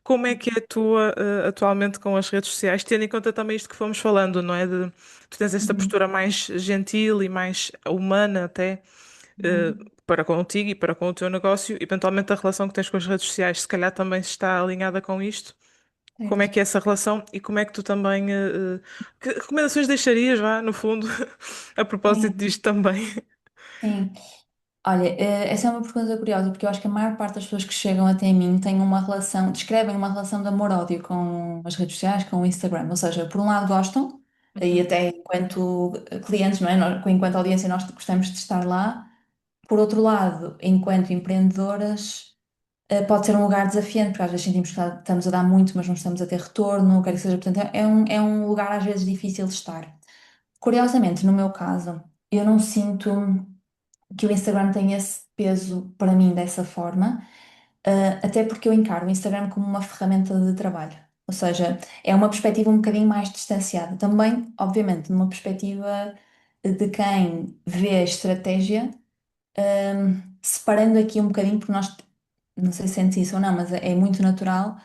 Como é que é a tua, atualmente com as redes sociais, tendo em conta também isto que fomos falando, não é? Tu tens esta Uhum. postura mais gentil e mais humana até, eh, Uhum. para contigo e para com o teu negócio, eventualmente a relação que tens com as redes sociais, se calhar também está alinhada com isto. Como é Certo. que é essa relação e como é que tu também, que recomendações deixarias, vá, no fundo, a propósito Sim, disto também? sim. Olha, essa é uma pergunta curiosa, porque eu acho que a maior parte das pessoas que chegam até mim têm uma relação, descrevem uma relação de amor-ódio com as redes sociais, com o Instagram. Ou seja, por um lado gostam, e Uhum. até enquanto clientes, não é? Enquanto audiência, nós gostamos de estar lá. Por outro lado, enquanto empreendedoras, pode ser um lugar desafiante, porque às vezes sentimos que estamos a dar muito, mas não estamos a ter retorno, quer que seja. Portanto, é um lugar às vezes difícil de estar. Curiosamente, no meu caso, eu não sinto que o Instagram tem esse peso para mim dessa forma, até porque eu encaro o Instagram como uma ferramenta de trabalho. Ou seja, é uma perspectiva um bocadinho mais distanciada. Também, obviamente, numa perspectiva de quem vê a estratégia, separando aqui um bocadinho, porque nós, não sei se sentes isso ou não, mas é muito natural.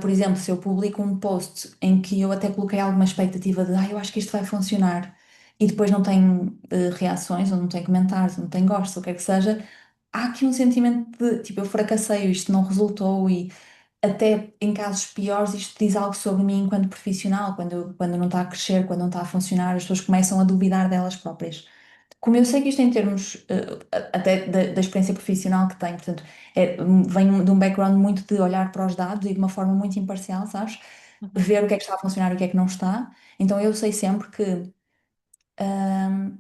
Por exemplo, se eu publico um post em que eu até coloquei alguma expectativa de, eu acho que isto vai funcionar, e depois não tem reações, ou não tem comentários, ou não tem gostos, ou o que é que seja, há aqui um sentimento de, tipo, eu fracassei, isto não resultou, até em casos piores, isto diz algo sobre mim enquanto profissional, quando não está a crescer, quando não está a funcionar, as pessoas começam a duvidar delas próprias. Como eu sei que isto em termos até da experiência profissional que tenho, portanto, venho de um background muito de olhar para os dados e de uma forma muito imparcial, sabes? Uhum. Ver o que é que está a funcionar e o que é que não está. Então eu sei sempre que ahm,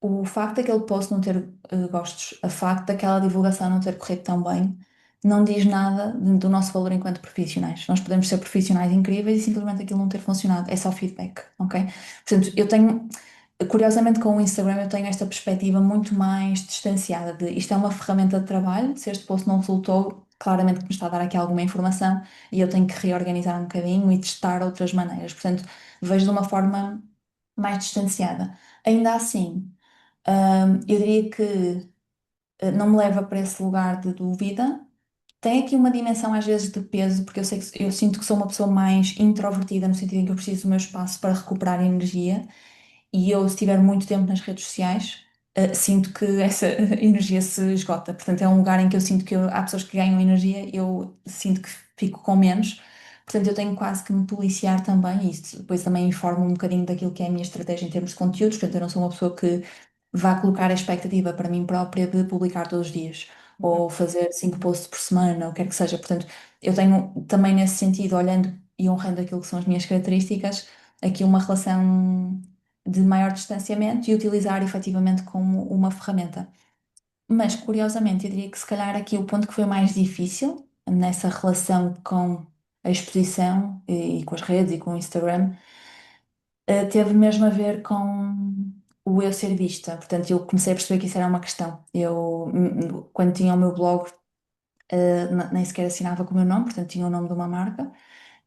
o facto daquele post não ter gostos, o facto daquela divulgação não ter corrido tão bem, não diz nada do nosso valor enquanto profissionais. Nós podemos ser profissionais incríveis e simplesmente aquilo não ter funcionado. É só feedback, ok? Portanto, eu tenho. Curiosamente, com o Instagram, eu tenho esta perspectiva muito mais distanciada de isto é uma ferramenta de trabalho, se este post não resultou, claramente que me está a dar aqui alguma informação e eu tenho que reorganizar um bocadinho e testar outras maneiras. Portanto, vejo de uma forma mais distanciada. Ainda assim, eu diria que não me leva para esse lugar de dúvida. Tem aqui uma dimensão às vezes de peso, porque eu sei que eu sinto que sou uma pessoa mais introvertida, no sentido em que eu preciso do meu espaço para recuperar energia. E eu, se estiver muito tempo nas redes sociais, sinto que essa energia se esgota. Portanto, é um lugar em que eu sinto que há pessoas que ganham energia, eu sinto que fico com menos. Portanto, eu tenho quase que me policiar também, e isso depois também informa um bocadinho daquilo que é a minha estratégia em termos de conteúdos. Portanto, eu não sou uma pessoa que vá colocar a expectativa para mim própria de publicar todos os dias, Uhum. ou fazer 5 posts por semana, ou o que quer que seja. Portanto, eu tenho também nesse sentido, olhando e honrando aquilo que são as minhas características, aqui uma relação de maior distanciamento e utilizar efetivamente como uma ferramenta. Mas, curiosamente, eu diria que se calhar aqui o ponto que foi mais difícil nessa relação com a exposição e com as redes e com o Instagram, teve mesmo a ver com o eu ser vista. Portanto, eu comecei a perceber que isso era uma questão. Quando tinha o meu blog, nem sequer assinava com o meu nome, portanto, tinha o nome de uma marca.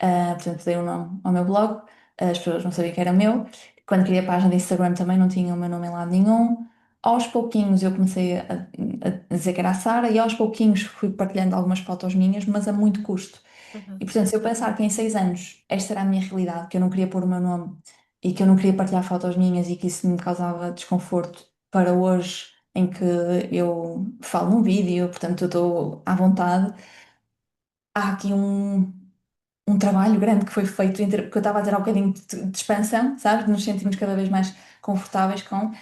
Portanto, dei o nome ao meu blog, as pessoas não sabiam que era meu. Quando criei a página de Instagram também não tinha o meu nome em lado nenhum. Aos pouquinhos eu comecei a dizer que era a Sara e aos pouquinhos fui partilhando algumas fotos minhas, mas a muito custo. Uhum. E portanto, se eu pensar que em 6 anos esta era a minha realidade, que eu não queria pôr o meu nome e que eu não queria partilhar fotos minhas e que isso me causava desconforto, para hoje em que eu falo num vídeo, portanto eu estou à vontade, há aqui um trabalho grande que foi feito, porque eu estava a dizer há um bocadinho de expansão, sabes? De nos sentirmos cada vez mais confortáveis com.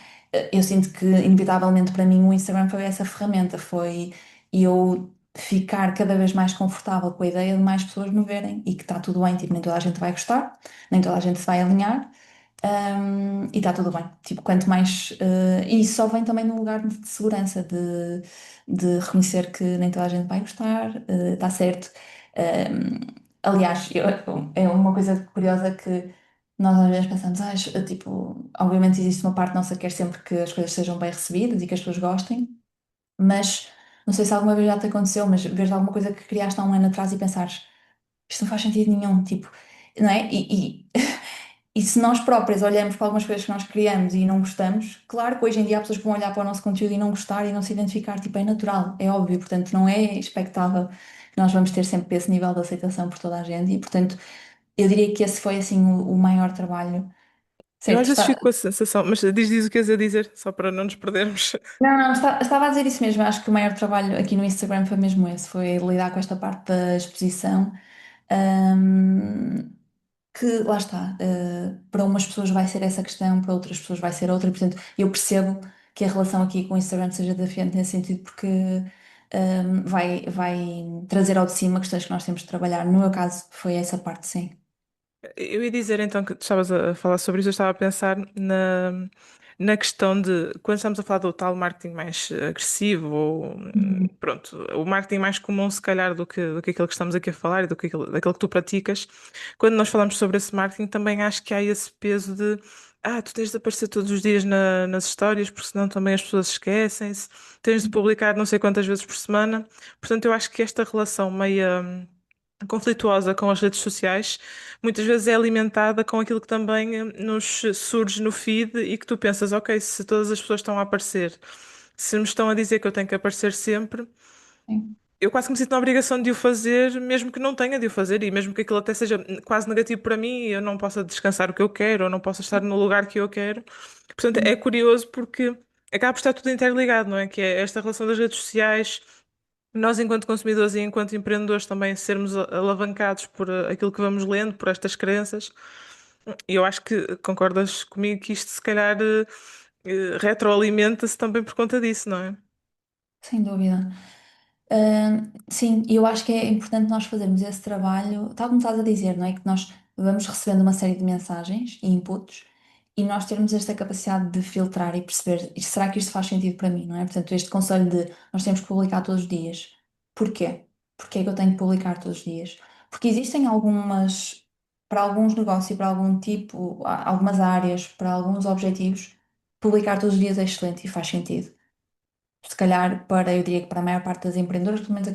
Eu sinto que, inevitavelmente, para mim, o Instagram foi essa ferramenta, foi eu ficar cada vez mais confortável com a ideia de mais pessoas me verem e que está tudo bem, tipo, nem toda a gente vai gostar, nem toda a gente se vai alinhar. E está tudo bem. Tipo, quanto mais. E isso só vem também num lugar de segurança, de reconhecer que nem toda a gente vai gostar, está certo. Um, Aliás, é uma coisa curiosa que nós às vezes pensamos, tipo, obviamente existe uma parte nossa que quer sempre que as coisas sejam bem recebidas e que as pessoas gostem, mas não sei se alguma vez já te aconteceu, mas veres alguma coisa que criaste há um ano atrás e pensares, isto não faz sentido nenhum, tipo, não é? E se nós próprias olhamos para algumas coisas que nós criamos e não gostamos, claro que hoje em dia há pessoas que vão olhar para o nosso conteúdo e não gostar e não se identificar, tipo, é natural, é óbvio, portanto, não é expectável que nós vamos ter sempre esse nível de aceitação por toda a gente e, portanto, eu diria que esse foi, assim, o maior trabalho. Eu Certo, às vezes fico com a sensação, mas diz o que queres a dizer, só para não nos perdermos. não, não, estava a dizer isso mesmo, acho que o maior trabalho aqui no Instagram foi mesmo esse, foi lidar com esta parte da exposição. Hum, que lá está, para umas pessoas vai ser essa questão, para outras pessoas vai ser outra, e portanto eu percebo que a relação aqui com o Instagram seja desafiante nesse sentido, porque vai trazer ao de cima questões que nós temos de trabalhar. No meu caso, foi essa parte, sim. Eu ia dizer então que tu estavas a falar sobre isso, eu estava a pensar na questão de quando estamos a falar do tal marketing mais agressivo, ou Uhum. pronto, o marketing mais comum, se calhar, do que aquele que estamos aqui a falar e daquele que tu praticas, quando nós falamos sobre esse marketing, também acho que há esse peso de tu tens de aparecer todos os dias nas histórias, porque senão também as pessoas esquecem-se, tens de publicar não sei quantas vezes por semana. Portanto, eu acho que esta relação meio conflituosa com as redes sociais, muitas vezes é alimentada com aquilo que também nos surge no feed e que tu pensas, ok, se todas as pessoas estão a aparecer, se me estão a dizer que eu tenho que aparecer sempre, Sim. eu quase que me sinto na obrigação de o fazer, mesmo que não tenha de o fazer, e mesmo que aquilo até seja quase negativo para mim, e eu não possa descansar o que eu quero, ou não possa estar no lugar que eu quero. Portanto, é curioso porque acaba por estar tudo interligado, não é? Que é esta relação das redes sociais nós, enquanto consumidores e enquanto empreendedores, também sermos alavancados por aquilo que vamos lendo, por estas crenças. E eu acho que concordas comigo que isto, se calhar, retroalimenta-se também por conta disso, não é? Sem dúvida. Sim, e eu acho que é importante nós fazermos esse trabalho, tal como estás a dizer, não é? Que nós vamos recebendo uma série de mensagens e inputs e nós termos esta capacidade de filtrar e perceber, será que isto faz sentido para mim, não é? Portanto, este conselho de nós temos que publicar todos os dias. Porquê? Porquê é que eu tenho que publicar todos os dias? Porque existem algumas, para alguns negócios e para algum tipo, algumas áreas, para alguns objetivos, publicar todos os dias é excelente e faz sentido. Se calhar para, eu diria que para a maior parte das empreendedoras, pelo menos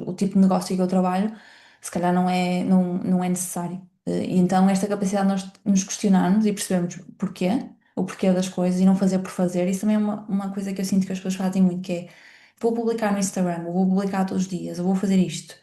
o tipo de negócio que eu trabalho, se calhar não é necessário. E então esta capacidade de nós nos questionarmos e percebermos porquê, o porquê das coisas e não fazer por fazer, isso também é uma coisa que eu sinto que as pessoas fazem muito, que é vou publicar no Instagram, ou vou publicar todos os dias, eu vou fazer isto,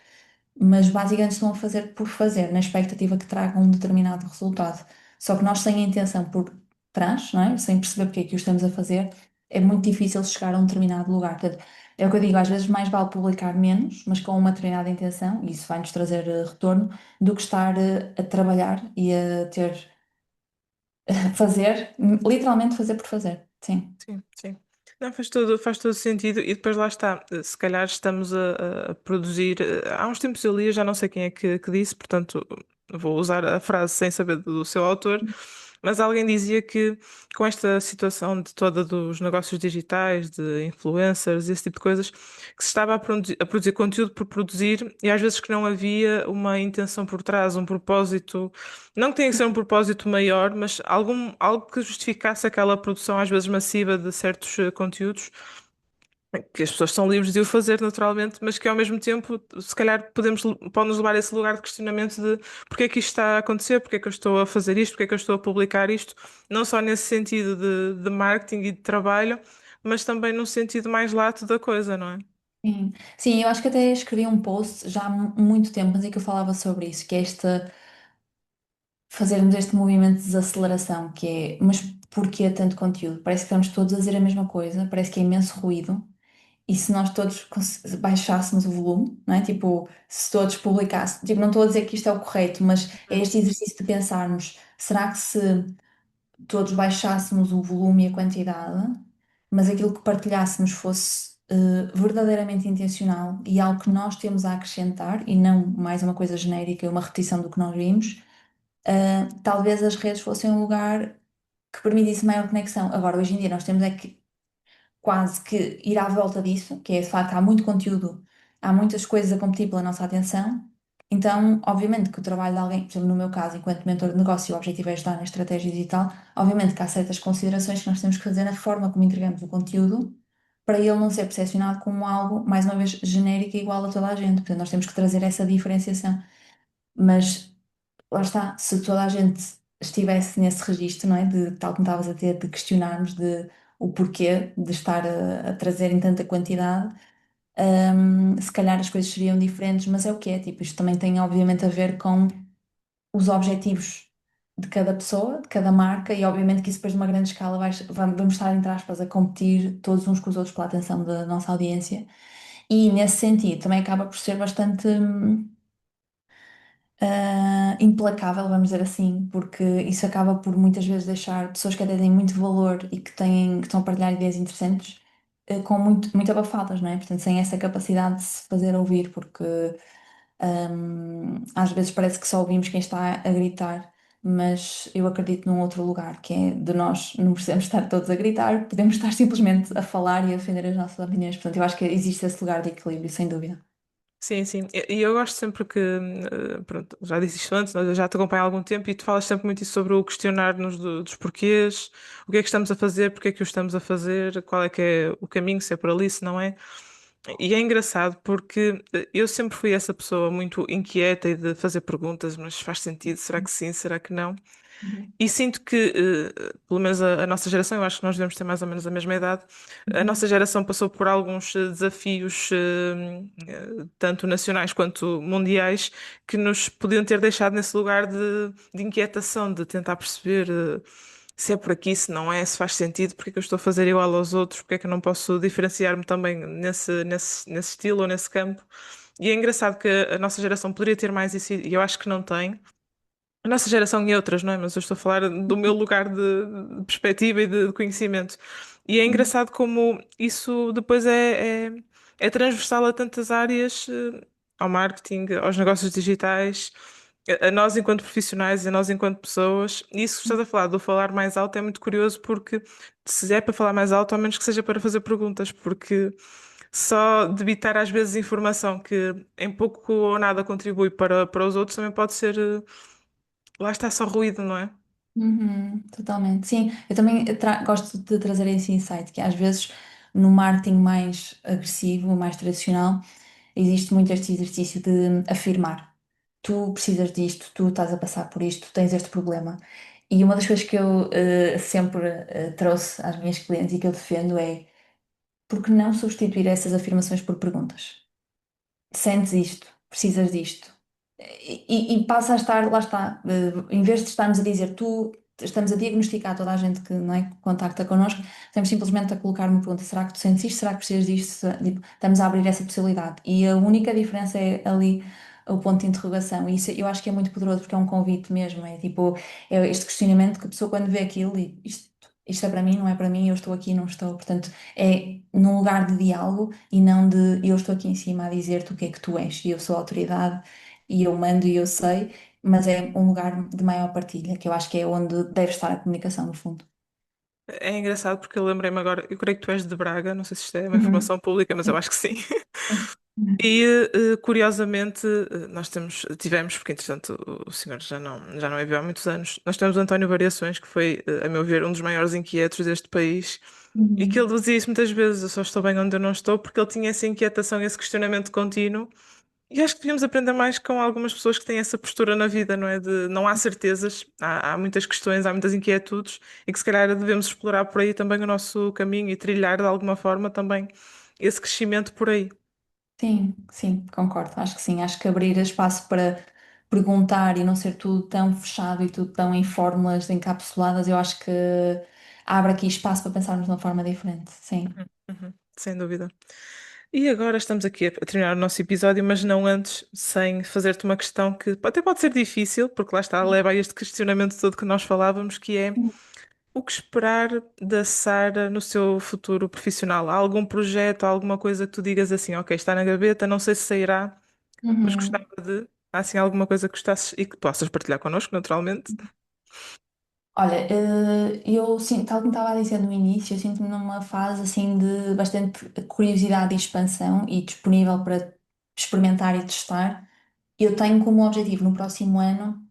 mas basicamente estão a fazer por fazer, na expectativa que traga um determinado resultado. Só que nós, sem a intenção por trás, não é? Sem perceber porque é que o estamos a fazer, é muito difícil chegar a um determinado lugar. Portanto, é o que eu digo, às vezes mais vale publicar menos, mas com uma determinada intenção, e isso vai-nos trazer retorno, do que estar a trabalhar e a ter, a fazer, literalmente fazer por fazer. Sim. Sim, sim. Não, faz todo sentido. E depois lá está. Se calhar estamos a produzir. Há uns tempos eu li, já não sei quem é que disse, portanto vou usar a frase sem saber do seu autor, mas alguém dizia que com esta situação de toda dos negócios digitais, de influencers, esse tipo de coisas, que se estava a produzir conteúdo por produzir e às vezes que não havia uma intenção por trás, um propósito. Não que tenha que ser um propósito maior, mas algo que justificasse aquela produção, às vezes massiva, de certos conteúdos, que as pessoas são livres de o fazer naturalmente, mas que ao mesmo tempo, se calhar, pode-nos levar a esse lugar de questionamento de porque é que isto está a acontecer, porque é que eu estou a fazer isto, porque é que eu estou a publicar isto, não só nesse sentido de marketing e de trabalho, mas também num sentido mais lato da coisa, não é? Sim. Sim, eu acho que até escrevi um post já há muito tempo, mas em que eu falava sobre isso, que é esta fazermos este movimento de desaceleração, que é, mas porquê tanto conteúdo? Parece que estamos todos a dizer a mesma coisa, parece que é imenso ruído, e se nós todos baixássemos o volume, não é? Tipo, se todos publicassem, tipo, não estou a dizer que isto é o correto, mas é Hum. este exercício de pensarmos, será que se todos baixássemos o volume e a quantidade, mas aquilo que partilhássemos fosse verdadeiramente intencional e algo que nós temos a acrescentar e não mais uma coisa genérica, uma repetição do que nós vimos, talvez as redes fossem um lugar que permitisse maior conexão. Agora, hoje em dia, nós temos é que quase que ir à volta disso, que é de facto, há muito conteúdo, há muitas coisas a competir pela nossa atenção. Então, obviamente que o trabalho de alguém, por exemplo, no meu caso, enquanto mentor de negócio, o objetivo é ajudar na estratégia digital, obviamente que há certas considerações que nós temos que fazer na forma como entregamos o conteúdo, para ele não ser percepcionado como algo, mais uma vez, genérico e igual a toda a gente. Portanto, nós temos que trazer essa diferenciação. Mas lá está, se toda a gente estivesse nesse registro, não é? De, tal como estavas a ter, de questionarmos de o porquê de estar a trazer em tanta quantidade, se calhar as coisas seriam diferentes, mas é o que é, tipo, isto também tem obviamente a ver com os objetivos de cada pessoa, de cada marca, e obviamente que isso depois de uma grande escala vamos estar, entre aspas, a competir todos uns com os outros pela atenção da nossa audiência, e nesse sentido também acaba por ser bastante implacável, vamos dizer assim, porque isso acaba por muitas vezes deixar pessoas que até têm muito valor e que estão a partilhar ideias interessantes, com muito abafadas, não é? Portanto, sem essa capacidade de se fazer ouvir, porque às vezes parece que só ouvimos quem está a gritar. Mas eu acredito num outro lugar, que é de nós não precisamos estar todos a gritar, podemos estar simplesmente a falar e a defender as nossas opiniões. Portanto, eu acho que existe esse lugar de equilíbrio, sem dúvida. Sim, sim. E eu gosto sempre que, pronto, já disse isto antes, eu já te acompanho há algum tempo e tu falas sempre muito isso sobre o questionar-nos dos porquês, o que é que estamos a fazer, porque é que o estamos a fazer, qual é que é o caminho, se é por ali, se não é. E é engraçado porque eu sempre fui essa pessoa muito inquieta e de fazer perguntas, mas faz sentido? Será que sim? Será que não? Uhum. E sinto que, pelo menos a nossa geração, eu acho que nós devemos ter mais ou menos a mesma idade, a Uhum. nossa geração passou por alguns desafios, tanto nacionais quanto mundiais, que nos podiam ter deixado nesse lugar de inquietação, de tentar perceber. se é por aqui, se não é, se faz sentido, porque é que eu estou a fazer igual aos outros, porque é que eu não posso diferenciar-me também nesse estilo ou nesse campo. E é engraçado que a nossa geração poderia ter mais isso e eu acho que não tem. A nossa geração e outras, não é? Mas eu estou a falar do meu lugar de perspectiva e de conhecimento. E é Uhum. engraçado como isso depois é transversal a tantas áreas, ao marketing, aos negócios digitais, a nós enquanto profissionais, a nós enquanto pessoas. E isso que estás a falar, do falar mais alto, é muito curioso porque se é para falar mais alto, ao menos que seja para fazer perguntas, porque só debitar às vezes informação que em pouco ou nada contribui para os outros também pode ser. Lá está só ruído, não é? Uhum, totalmente. Sim, eu também gosto de trazer esse insight, que às vezes no marketing mais agressivo, mais tradicional, existe muito este exercício de afirmar. Tu precisas disto, tu estás a passar por isto, tu tens este problema. E uma das coisas que eu sempre trouxe às minhas clientes e que eu defendo é por que não substituir essas afirmações por perguntas? Sentes isto, precisas disto. E passa a estar, lá está, em vez de estarmos a dizer tu, estamos a diagnosticar toda a gente que não é, que contacta connosco, estamos simplesmente a colocar uma pergunta: será que tu sentes isto? Será que precisas disto? Tipo, estamos a abrir essa possibilidade. E a única diferença é ali o ponto de interrogação. E isso eu acho que é muito poderoso porque é um convite mesmo. É tipo, é este questionamento que a pessoa quando vê aquilo e isto é para mim, não é para mim, eu estou aqui, não estou. Portanto, é num lugar de diálogo e não de eu estou aqui em cima a dizer-te o que é que tu és e eu sou a autoridade e eu mando e eu sei, mas é um lugar de maior partilha, que eu acho que é onde deve estar a comunicação, no fundo. É engraçado porque eu lembrei-me agora, eu creio que tu és de Braga, não sei se isto é uma Uhum. informação pública, mas eu Sim. acho que sim. Uhum. E curiosamente, nós tivemos, porque entretanto o senhor já não é vivo há muitos anos, nós temos o António Variações, que foi, a meu ver, um dos maiores inquietos deste país, e que ele Uhum. dizia isso muitas vezes: eu só estou bem onde eu não estou, porque ele tinha essa inquietação, esse questionamento contínuo. E acho que devíamos aprender mais com algumas pessoas que têm essa postura na vida, não é? De não há certezas, há muitas questões, há muitas inquietudes e que se calhar devemos explorar por aí também o nosso caminho e trilhar de alguma forma também esse crescimento por aí. Sim, sim, concordo. Acho que sim. Acho que abrir espaço para perguntar e não ser tudo tão fechado e tudo tão em fórmulas encapsuladas, eu acho que abre aqui espaço para pensarmos de uma forma diferente. Sim. Uhum, uhum, sem dúvida. E agora estamos aqui a terminar o nosso episódio, mas não antes sem fazer-te uma questão que até pode ser difícil, porque lá está, leva a este questionamento todo que nós falávamos, que é o que esperar da Sara no seu futuro profissional? Há algum projeto, há alguma coisa que tu digas assim, ok, está na gaveta, não sei se sairá, mas gostava Uhum. de. Há assim alguma coisa que gostasses e que possas partilhar connosco, naturalmente? Olha, eu sinto, tal como estava a dizer no início, eu sinto-me numa fase assim de bastante curiosidade e expansão e disponível para experimentar e testar. Eu tenho como objetivo no próximo ano,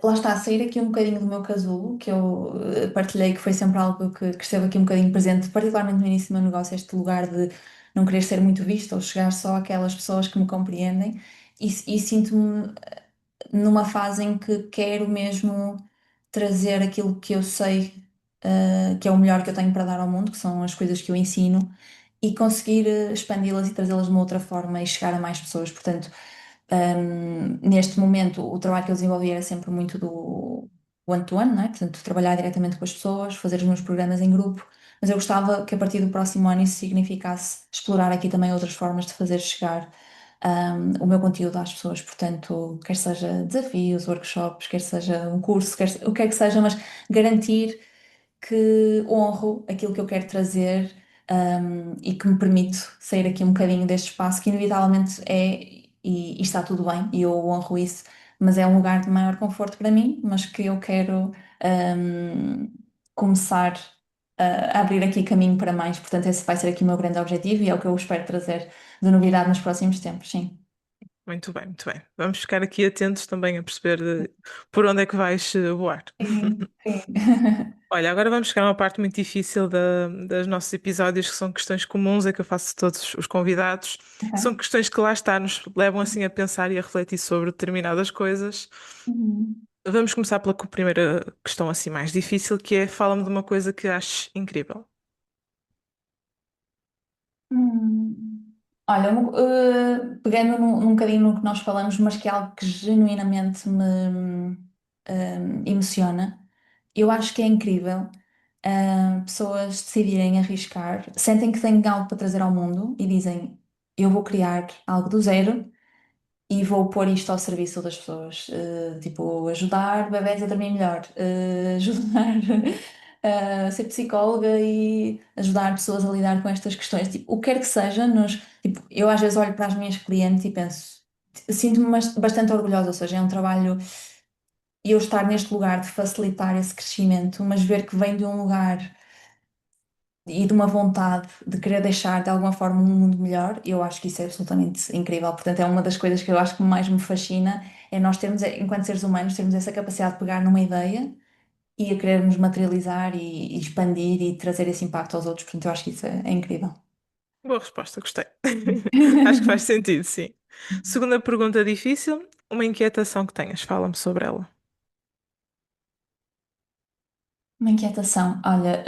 lá está, sair aqui um bocadinho do meu casulo, que eu partilhei que foi sempre algo que esteve aqui um bocadinho presente, particularmente no início do meu negócio, este lugar de não querer ser muito visto ou chegar só àquelas pessoas que me compreendem e sinto-me numa fase em que quero mesmo trazer aquilo que eu sei, que é o melhor que eu tenho para dar ao mundo, que são as coisas que eu ensino, e conseguir expandi-las e trazê-las de uma outra forma e chegar a mais pessoas. Portanto, neste momento, o trabalho que eu desenvolvi era sempre muito do one-to-one, não é? Portanto, trabalhar diretamente com as pessoas, fazer os meus programas em grupo. Mas eu gostava que a partir do próximo ano isso significasse explorar aqui também outras formas de fazer chegar o meu conteúdo às pessoas. Portanto, quer seja desafios, workshops, quer seja um curso, o que é que seja, mas garantir que honro aquilo que eu quero trazer, e que me permito sair aqui um bocadinho deste espaço que inevitavelmente e está tudo bem, e eu honro isso, mas é um lugar de maior conforto para mim, mas que eu quero, começar a abrir aqui caminho para mais. Portanto, esse vai ser aqui o meu grande objetivo e é o que eu espero trazer de novidade nos próximos tempos, sim. Muito bem, muito bem. Vamos ficar aqui atentos também a perceber por onde é que vais voar. Sim, sim. Olha, agora vamos chegar a uma parte muito difícil dos nossos episódios, que são questões comuns, é que eu faço a todos os convidados. São Ok. questões que lá está, nos levam assim a pensar e a refletir sobre determinadas coisas. Uhum. Vamos começar pela primeira questão assim mais difícil, que é fala-me de uma coisa que aches incrível. Hum. Olha, pegando num bocadinho no que nós falamos, mas que é algo que genuinamente me emociona, eu acho que é incrível, pessoas decidirem arriscar, sentem que têm algo para trazer ao mundo e dizem, eu vou criar algo do zero e vou pôr isto ao serviço das pessoas. Tipo, ajudar bebés a dormir melhor, ajudar a ser psicóloga e ajudar pessoas a lidar com estas questões. Tipo, o que quer que seja, tipo, eu às vezes olho para as minhas clientes e penso, sinto-me bastante orgulhosa, ou seja, é um trabalho eu estar neste lugar de facilitar esse crescimento, mas ver que vem de um lugar e de uma vontade de querer deixar de alguma forma um mundo melhor, eu acho que isso é absolutamente incrível. Portanto, é uma das coisas que eu acho que mais me fascina, é nós termos, enquanto seres humanos, termos essa capacidade de pegar numa ideia e a querermos materializar e expandir e trazer esse impacto aos outros. Portanto, eu acho que isso é incrível. Boa resposta, gostei. Acho que faz sentido, sim. Segunda pergunta difícil, uma inquietação que tenhas, fala-me sobre ela. Uma inquietação. Olha,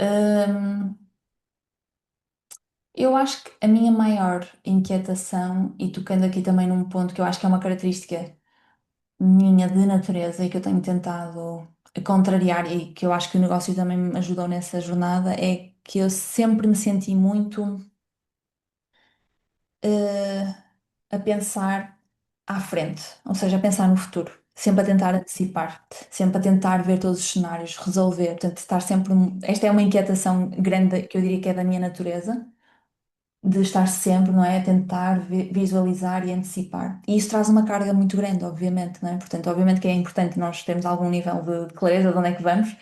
eu acho que a minha maior inquietação, e tocando aqui também num ponto que eu acho que é uma característica minha de natureza e que eu tenho tentado contrariar e que eu acho que o negócio também me ajudou nessa jornada, é que eu sempre me senti muito eh, a pensar à frente, ou seja, a pensar no futuro, sempre a tentar antecipar, sempre a tentar ver todos os cenários, resolver, portanto, estar sempre. Esta é uma inquietação grande que eu diria que é da minha natureza de estar sempre, não é, a tentar visualizar e antecipar. E isso traz uma carga muito grande, obviamente, não é? Portanto, obviamente que é importante nós termos algum nível de clareza de onde é que vamos,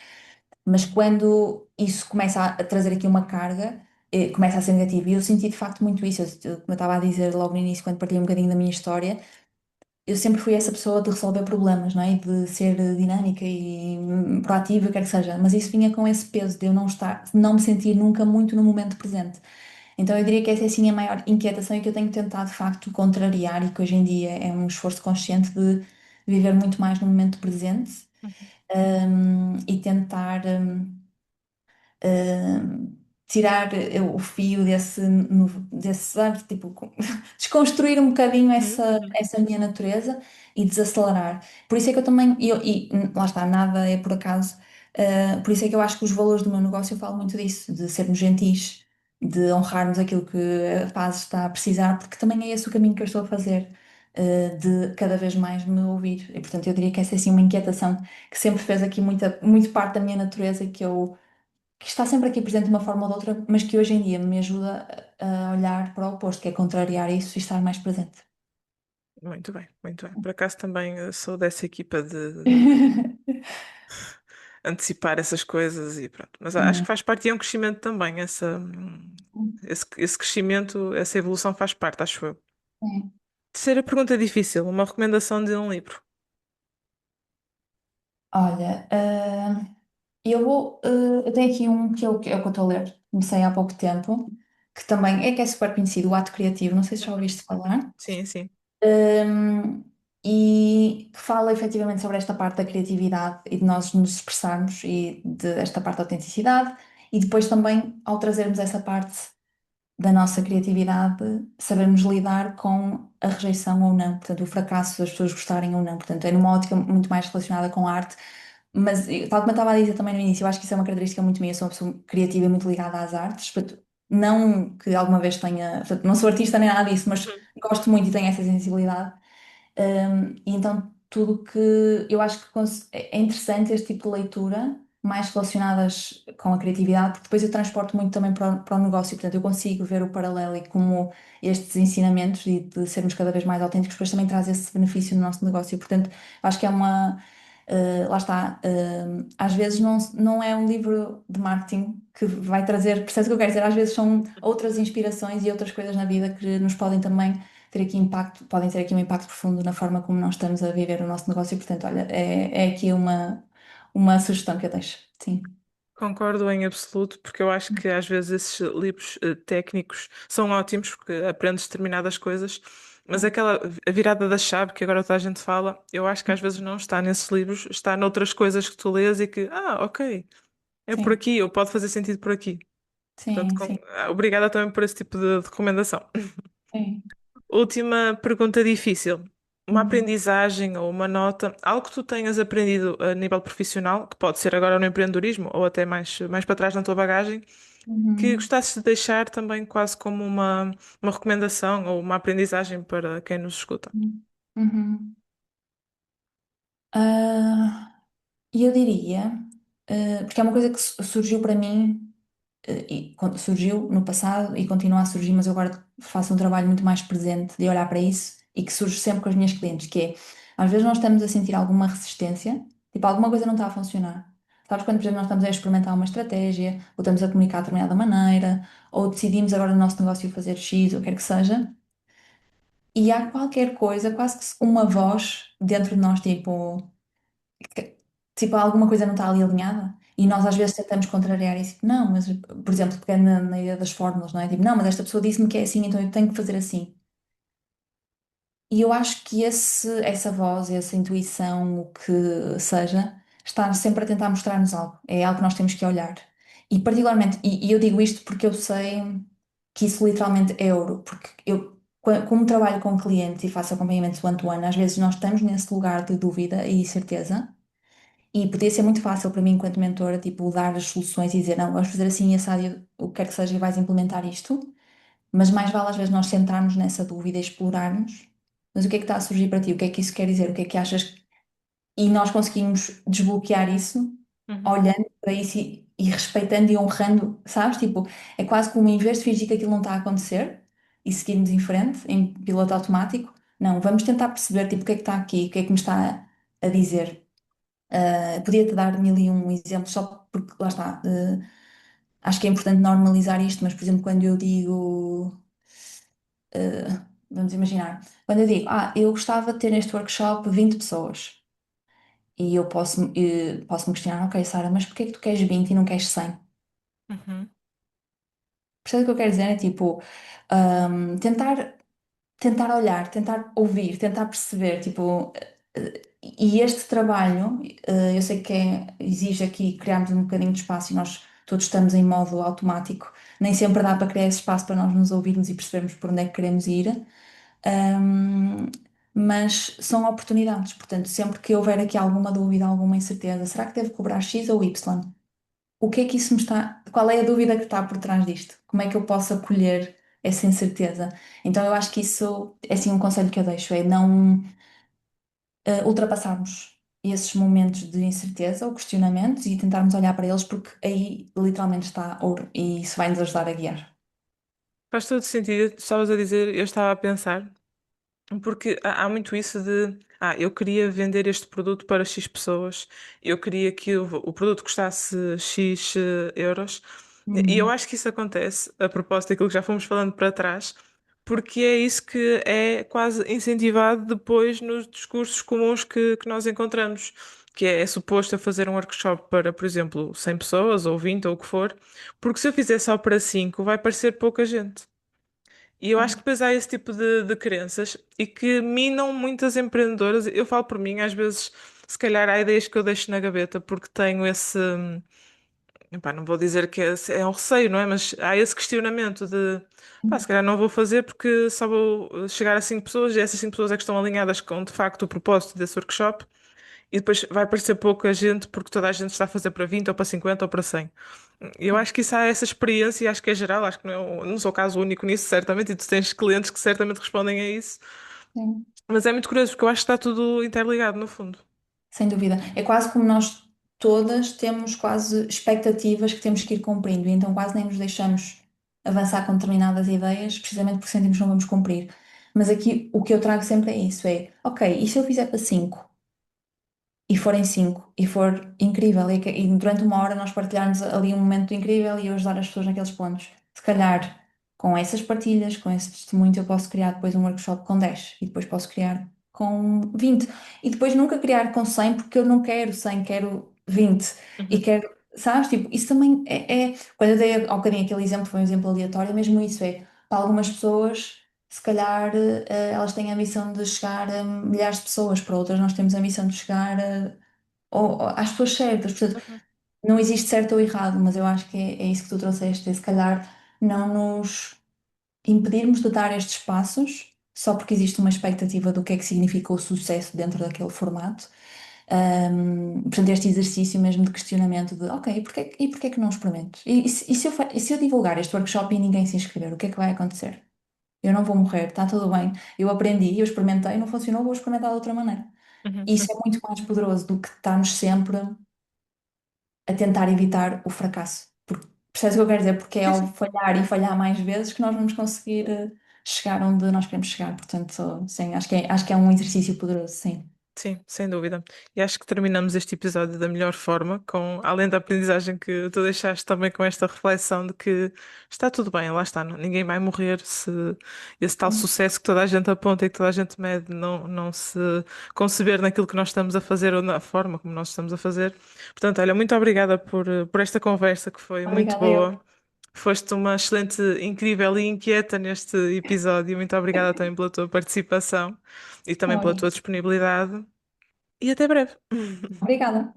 mas quando isso começa a trazer aqui uma carga, começa a ser negativo. E eu senti de facto muito isso. Como eu estava a dizer logo no início, quando partilhei um bocadinho da minha história, eu sempre fui essa pessoa de resolver problemas, não é? E de ser dinâmica e proativa, quer que seja. Mas isso vinha com esse peso de eu não estar, de não me sentir nunca muito no momento presente. Então eu diria que essa é assim a maior inquietação e que eu tenho tentado de facto contrariar e que hoje em dia é um esforço consciente de viver muito mais no momento presente, e tentar tirar o fio desse, sabe, tipo, desconstruir um bocadinho Uhum, uhum. essa minha natureza e desacelerar. Por isso é que eu também, lá está, nada é por acaso, por isso é que eu acho que os valores do meu negócio eu falo muito disso, de sermos gentis, de honrarmos aquilo que a fase está a precisar, porque também é esse o caminho que eu estou a fazer. De cada vez mais me ouvir. E portanto eu diria que essa é assim uma inquietação que sempre fez aqui muito parte da minha natureza que está sempre aqui presente de uma forma ou de outra, mas que hoje em dia me ajuda a olhar para o oposto, que é contrariar isso e estar mais presente. Muito bem, muito bem. Por acaso também sou dessa equipa de antecipar essas coisas e pronto. Mas acho que faz parte e é um crescimento também. Esse crescimento, essa evolução faz parte, acho eu. Sim. Terceira pergunta difícil, uma recomendação de um livro. Olha, eu tenho aqui um que é o que eu estou a ler, comecei há pouco tempo, que é super conhecido, o Ato Criativo, não sei se já Uhum. ouviste falar. Sim, sim. Um, e que fala efetivamente sobre esta parte da criatividade e de nós nos expressarmos e desta parte da autenticidade, e depois também, ao trazermos essa parte da nossa criatividade, sabermos lidar com a rejeição ou não, portanto, o fracasso, se as pessoas gostarem ou não. Portanto, é numa ótica muito mais relacionada com a arte, mas tal como eu estava a dizer também no início, eu acho que isso é uma característica muito minha, eu sou uma pessoa criativa e muito ligada às artes, portanto, não que alguma vez tenha, portanto, não sou artista nem nada disso, mas Uhum. gosto muito e tenho essa sensibilidade. E então, tudo que eu acho que é interessante este tipo de leitura, mais relacionadas com a criatividade, porque depois eu transporto muito também para o negócio, portanto, eu consigo ver o paralelo e como estes ensinamentos e de sermos cada vez mais autênticos, depois também traz esse benefício no nosso negócio. Portanto, acho que é uma. Lá está, às vezes não é um livro de marketing que vai trazer, percebes o que eu quero dizer? Às vezes são outras inspirações e outras coisas na vida que nos podem também ter aqui impacto, podem ter aqui um impacto profundo na forma como nós estamos a viver o nosso negócio. Portanto, olha, é aqui uma sugestão que eu deixo. Sim. Concordo em absoluto, porque eu acho que às vezes esses livros técnicos são ótimos porque aprendes determinadas coisas, mas aquela a virada da chave que agora toda a gente fala, eu acho que às vezes não está nesses livros, está noutras coisas que tu lês e que, ok, é por Sim, aqui, ou pode fazer sentido por aqui. Portanto, sim, sim, obrigada também por esse tipo de recomendação. sim. Última pergunta difícil. uma Uhum. aprendizagem ou uma nota, algo que tu tenhas aprendido a nível profissional, que pode ser agora no empreendedorismo ou até mais para trás na tua bagagem, que Uhum. gostasses de deixar também quase como uma recomendação ou uma aprendizagem para quem nos escuta. Uhum. Ah, e eu diria, porque é uma coisa que surgiu para mim, e surgiu no passado e continua a surgir, mas eu agora faço um trabalho muito mais presente de olhar para isso e que surge sempre com as minhas clientes, que é, às vezes nós estamos a sentir alguma resistência, tipo, alguma coisa não está a funcionar. Sabes quando, por exemplo, nós estamos a experimentar uma estratégia, ou estamos a comunicar de determinada maneira, ou decidimos agora no nosso negócio fazer X, ou quer que seja, e há qualquer coisa, quase que uma voz dentro de nós, que- tipo, alguma coisa não está ali alinhada. E nós às vezes tentamos contrariar isso. Tipo, não, mas, por exemplo, pegando na ideia das fórmulas, não é? Tipo, não, mas esta pessoa disse-me que é assim, então eu tenho que fazer assim. E eu acho que essa voz, essa intuição, o que seja, está sempre a tentar mostrar-nos algo. É algo que nós temos que olhar. E particularmente, e eu digo isto porque eu sei que isso literalmente é ouro, porque eu, como trabalho com clientes e faço acompanhamento one-to-one, às vezes nós estamos nesse lugar de dúvida e incerteza. E podia ser muito fácil para mim, enquanto mentora, tipo, dar as soluções e dizer, não, vamos fazer assim, assado, o que quer que seja, e vais implementar isto. Mas mais vale às vezes nós centrarmos nessa dúvida e explorarmos. Mas o que é que está a surgir para ti? O que é que isso quer dizer? O que é que achas? E nós conseguimos desbloquear isso Uhum. olhando para isso e respeitando e honrando, sabes? Tipo, é quase como em vez de fingir que aquilo não está a acontecer e seguirmos em frente, em piloto automático, não, vamos tentar perceber, tipo, o que é que está aqui, o que é que me está a dizer. Podia-te dar mil e um exemplos, só porque lá está. Acho que é importante normalizar isto, mas por exemplo, quando eu digo, vamos imaginar, quando eu digo, eu gostava de ter neste workshop 20 pessoas, e eu posso me questionar, ok, Sara, mas porquê é que tu queres 20 e não queres 100? Uhum. Percebe o que eu quero dizer? É tipo, tentar olhar, tentar ouvir, tentar perceber, tipo, e este trabalho, eu sei que exige aqui criarmos um bocadinho de espaço e nós todos estamos em modo automático, nem sempre dá para criar esse espaço para nós nos ouvirmos e percebermos por onde é que queremos ir, Ahm, mas são oportunidades, portanto, sempre que houver aqui alguma dúvida, alguma incerteza, será que devo cobrar X ou Y? O que é que isso me está. Qual é a dúvida que está por trás disto? Como é que eu posso acolher essa incerteza? Então, eu acho que isso é assim um conselho que eu deixo: é não ultrapassarmos esses momentos de incerteza ou questionamentos e tentarmos olhar para eles, porque aí literalmente está ouro e isso vai nos ajudar a guiar. Faz todo sentido. Estavas a dizer, eu estava a pensar. Porque há muito isso de, eu queria vender este produto para X pessoas, eu queria que o produto custasse X euros, e eu Uhum. acho que isso acontece, a propósito daquilo que já fomos falando para trás, porque é isso que é quase incentivado depois nos discursos comuns que nós encontramos, que é suposto eu fazer um workshop para, por exemplo, 100 pessoas ou 20 ou o que for, porque se eu fizer só para 5 vai parecer pouca gente. E eu acho que depois há esse tipo de crenças e que minam muitas empreendedoras. Eu falo por mim, às vezes, se calhar há ideias que eu deixo na gaveta porque tenho esse. Epá, não vou dizer que é um receio, não é? Mas há esse questionamento de. Pá, se calhar não vou fazer porque só vou chegar a 5 pessoas e essas 5 pessoas é que estão alinhadas com de facto o propósito desse workshop e depois vai parecer pouca gente porque toda a gente está a fazer para 20 ou para 50 ou para 100. Eu acho que isso há essa experiência e acho que é geral, acho que não sou o caso único nisso, certamente, e tu tens clientes que certamente respondem a isso. Sim. Mas é muito curioso porque eu acho que está tudo interligado no fundo. Sem dúvida. É quase como nós todas temos quase expectativas que temos que ir cumprindo, e então quase nem nos deixamos avançar com determinadas ideias, precisamente porque sentimos que não vamos cumprir. Mas aqui o que eu trago sempre é isso: ok, e se eu fizer para 5? E forem 5 e for incrível e durante uma hora nós partilharmos ali um momento incrível e eu ajudar as pessoas naqueles pontos. Se calhar com essas partilhas, com esse testemunho, eu posso criar depois um workshop com 10 e depois posso criar com 20 e depois nunca criar com 100 porque eu não quero 100, quero 20 e Uhum, quero, sabes? Tipo, isso também quando eu dei ao bocadinho aquele exemplo, foi um exemplo aleatório, mesmo isso para algumas pessoas. Se calhar elas têm a missão de chegar a milhares de pessoas, para outras nós temos a missão de chegar ou às pessoas certas. Portanto, uhum. não existe certo ou errado, mas eu acho que é isso que tu trouxeste, é se calhar não nos impedirmos de dar estes passos, só porque existe uma expectativa do que é que significa o sucesso dentro daquele formato. Portanto, este exercício mesmo de questionamento de, ok, e porquê que não experimento? E se eu divulgar este workshop e ninguém se inscrever, o que é que vai acontecer? Eu não vou morrer, está tudo bem. Eu aprendi, eu experimentei, não funcionou, vou experimentar de outra maneira. Uhum, E isso é muito mais poderoso do que estarmos sempre a tentar evitar o fracasso. Porque, percebes o que eu quero dizer? Porque é sim, ao sim. falhar e falhar mais vezes que nós vamos conseguir chegar onde nós queremos chegar. Portanto, sim, acho que é um exercício poderoso, sim. Sim, sem dúvida. E acho que terminamos este episódio da melhor forma, com, além da aprendizagem que tu deixaste também com esta reflexão de que está tudo bem, lá está, ninguém vai morrer se esse tal sucesso que toda a gente aponta e que toda a gente mede não se conceber naquilo que nós estamos a fazer ou na forma como nós estamos a fazer. Portanto, olha, muito obrigada por esta conversa que foi muito Obrigada, eu. boa. Foste uma excelente, incrível e inquieta neste episódio. Muito obrigada também pela tua participação e também pela Olha, tua disponibilidade. E até breve. obrigada.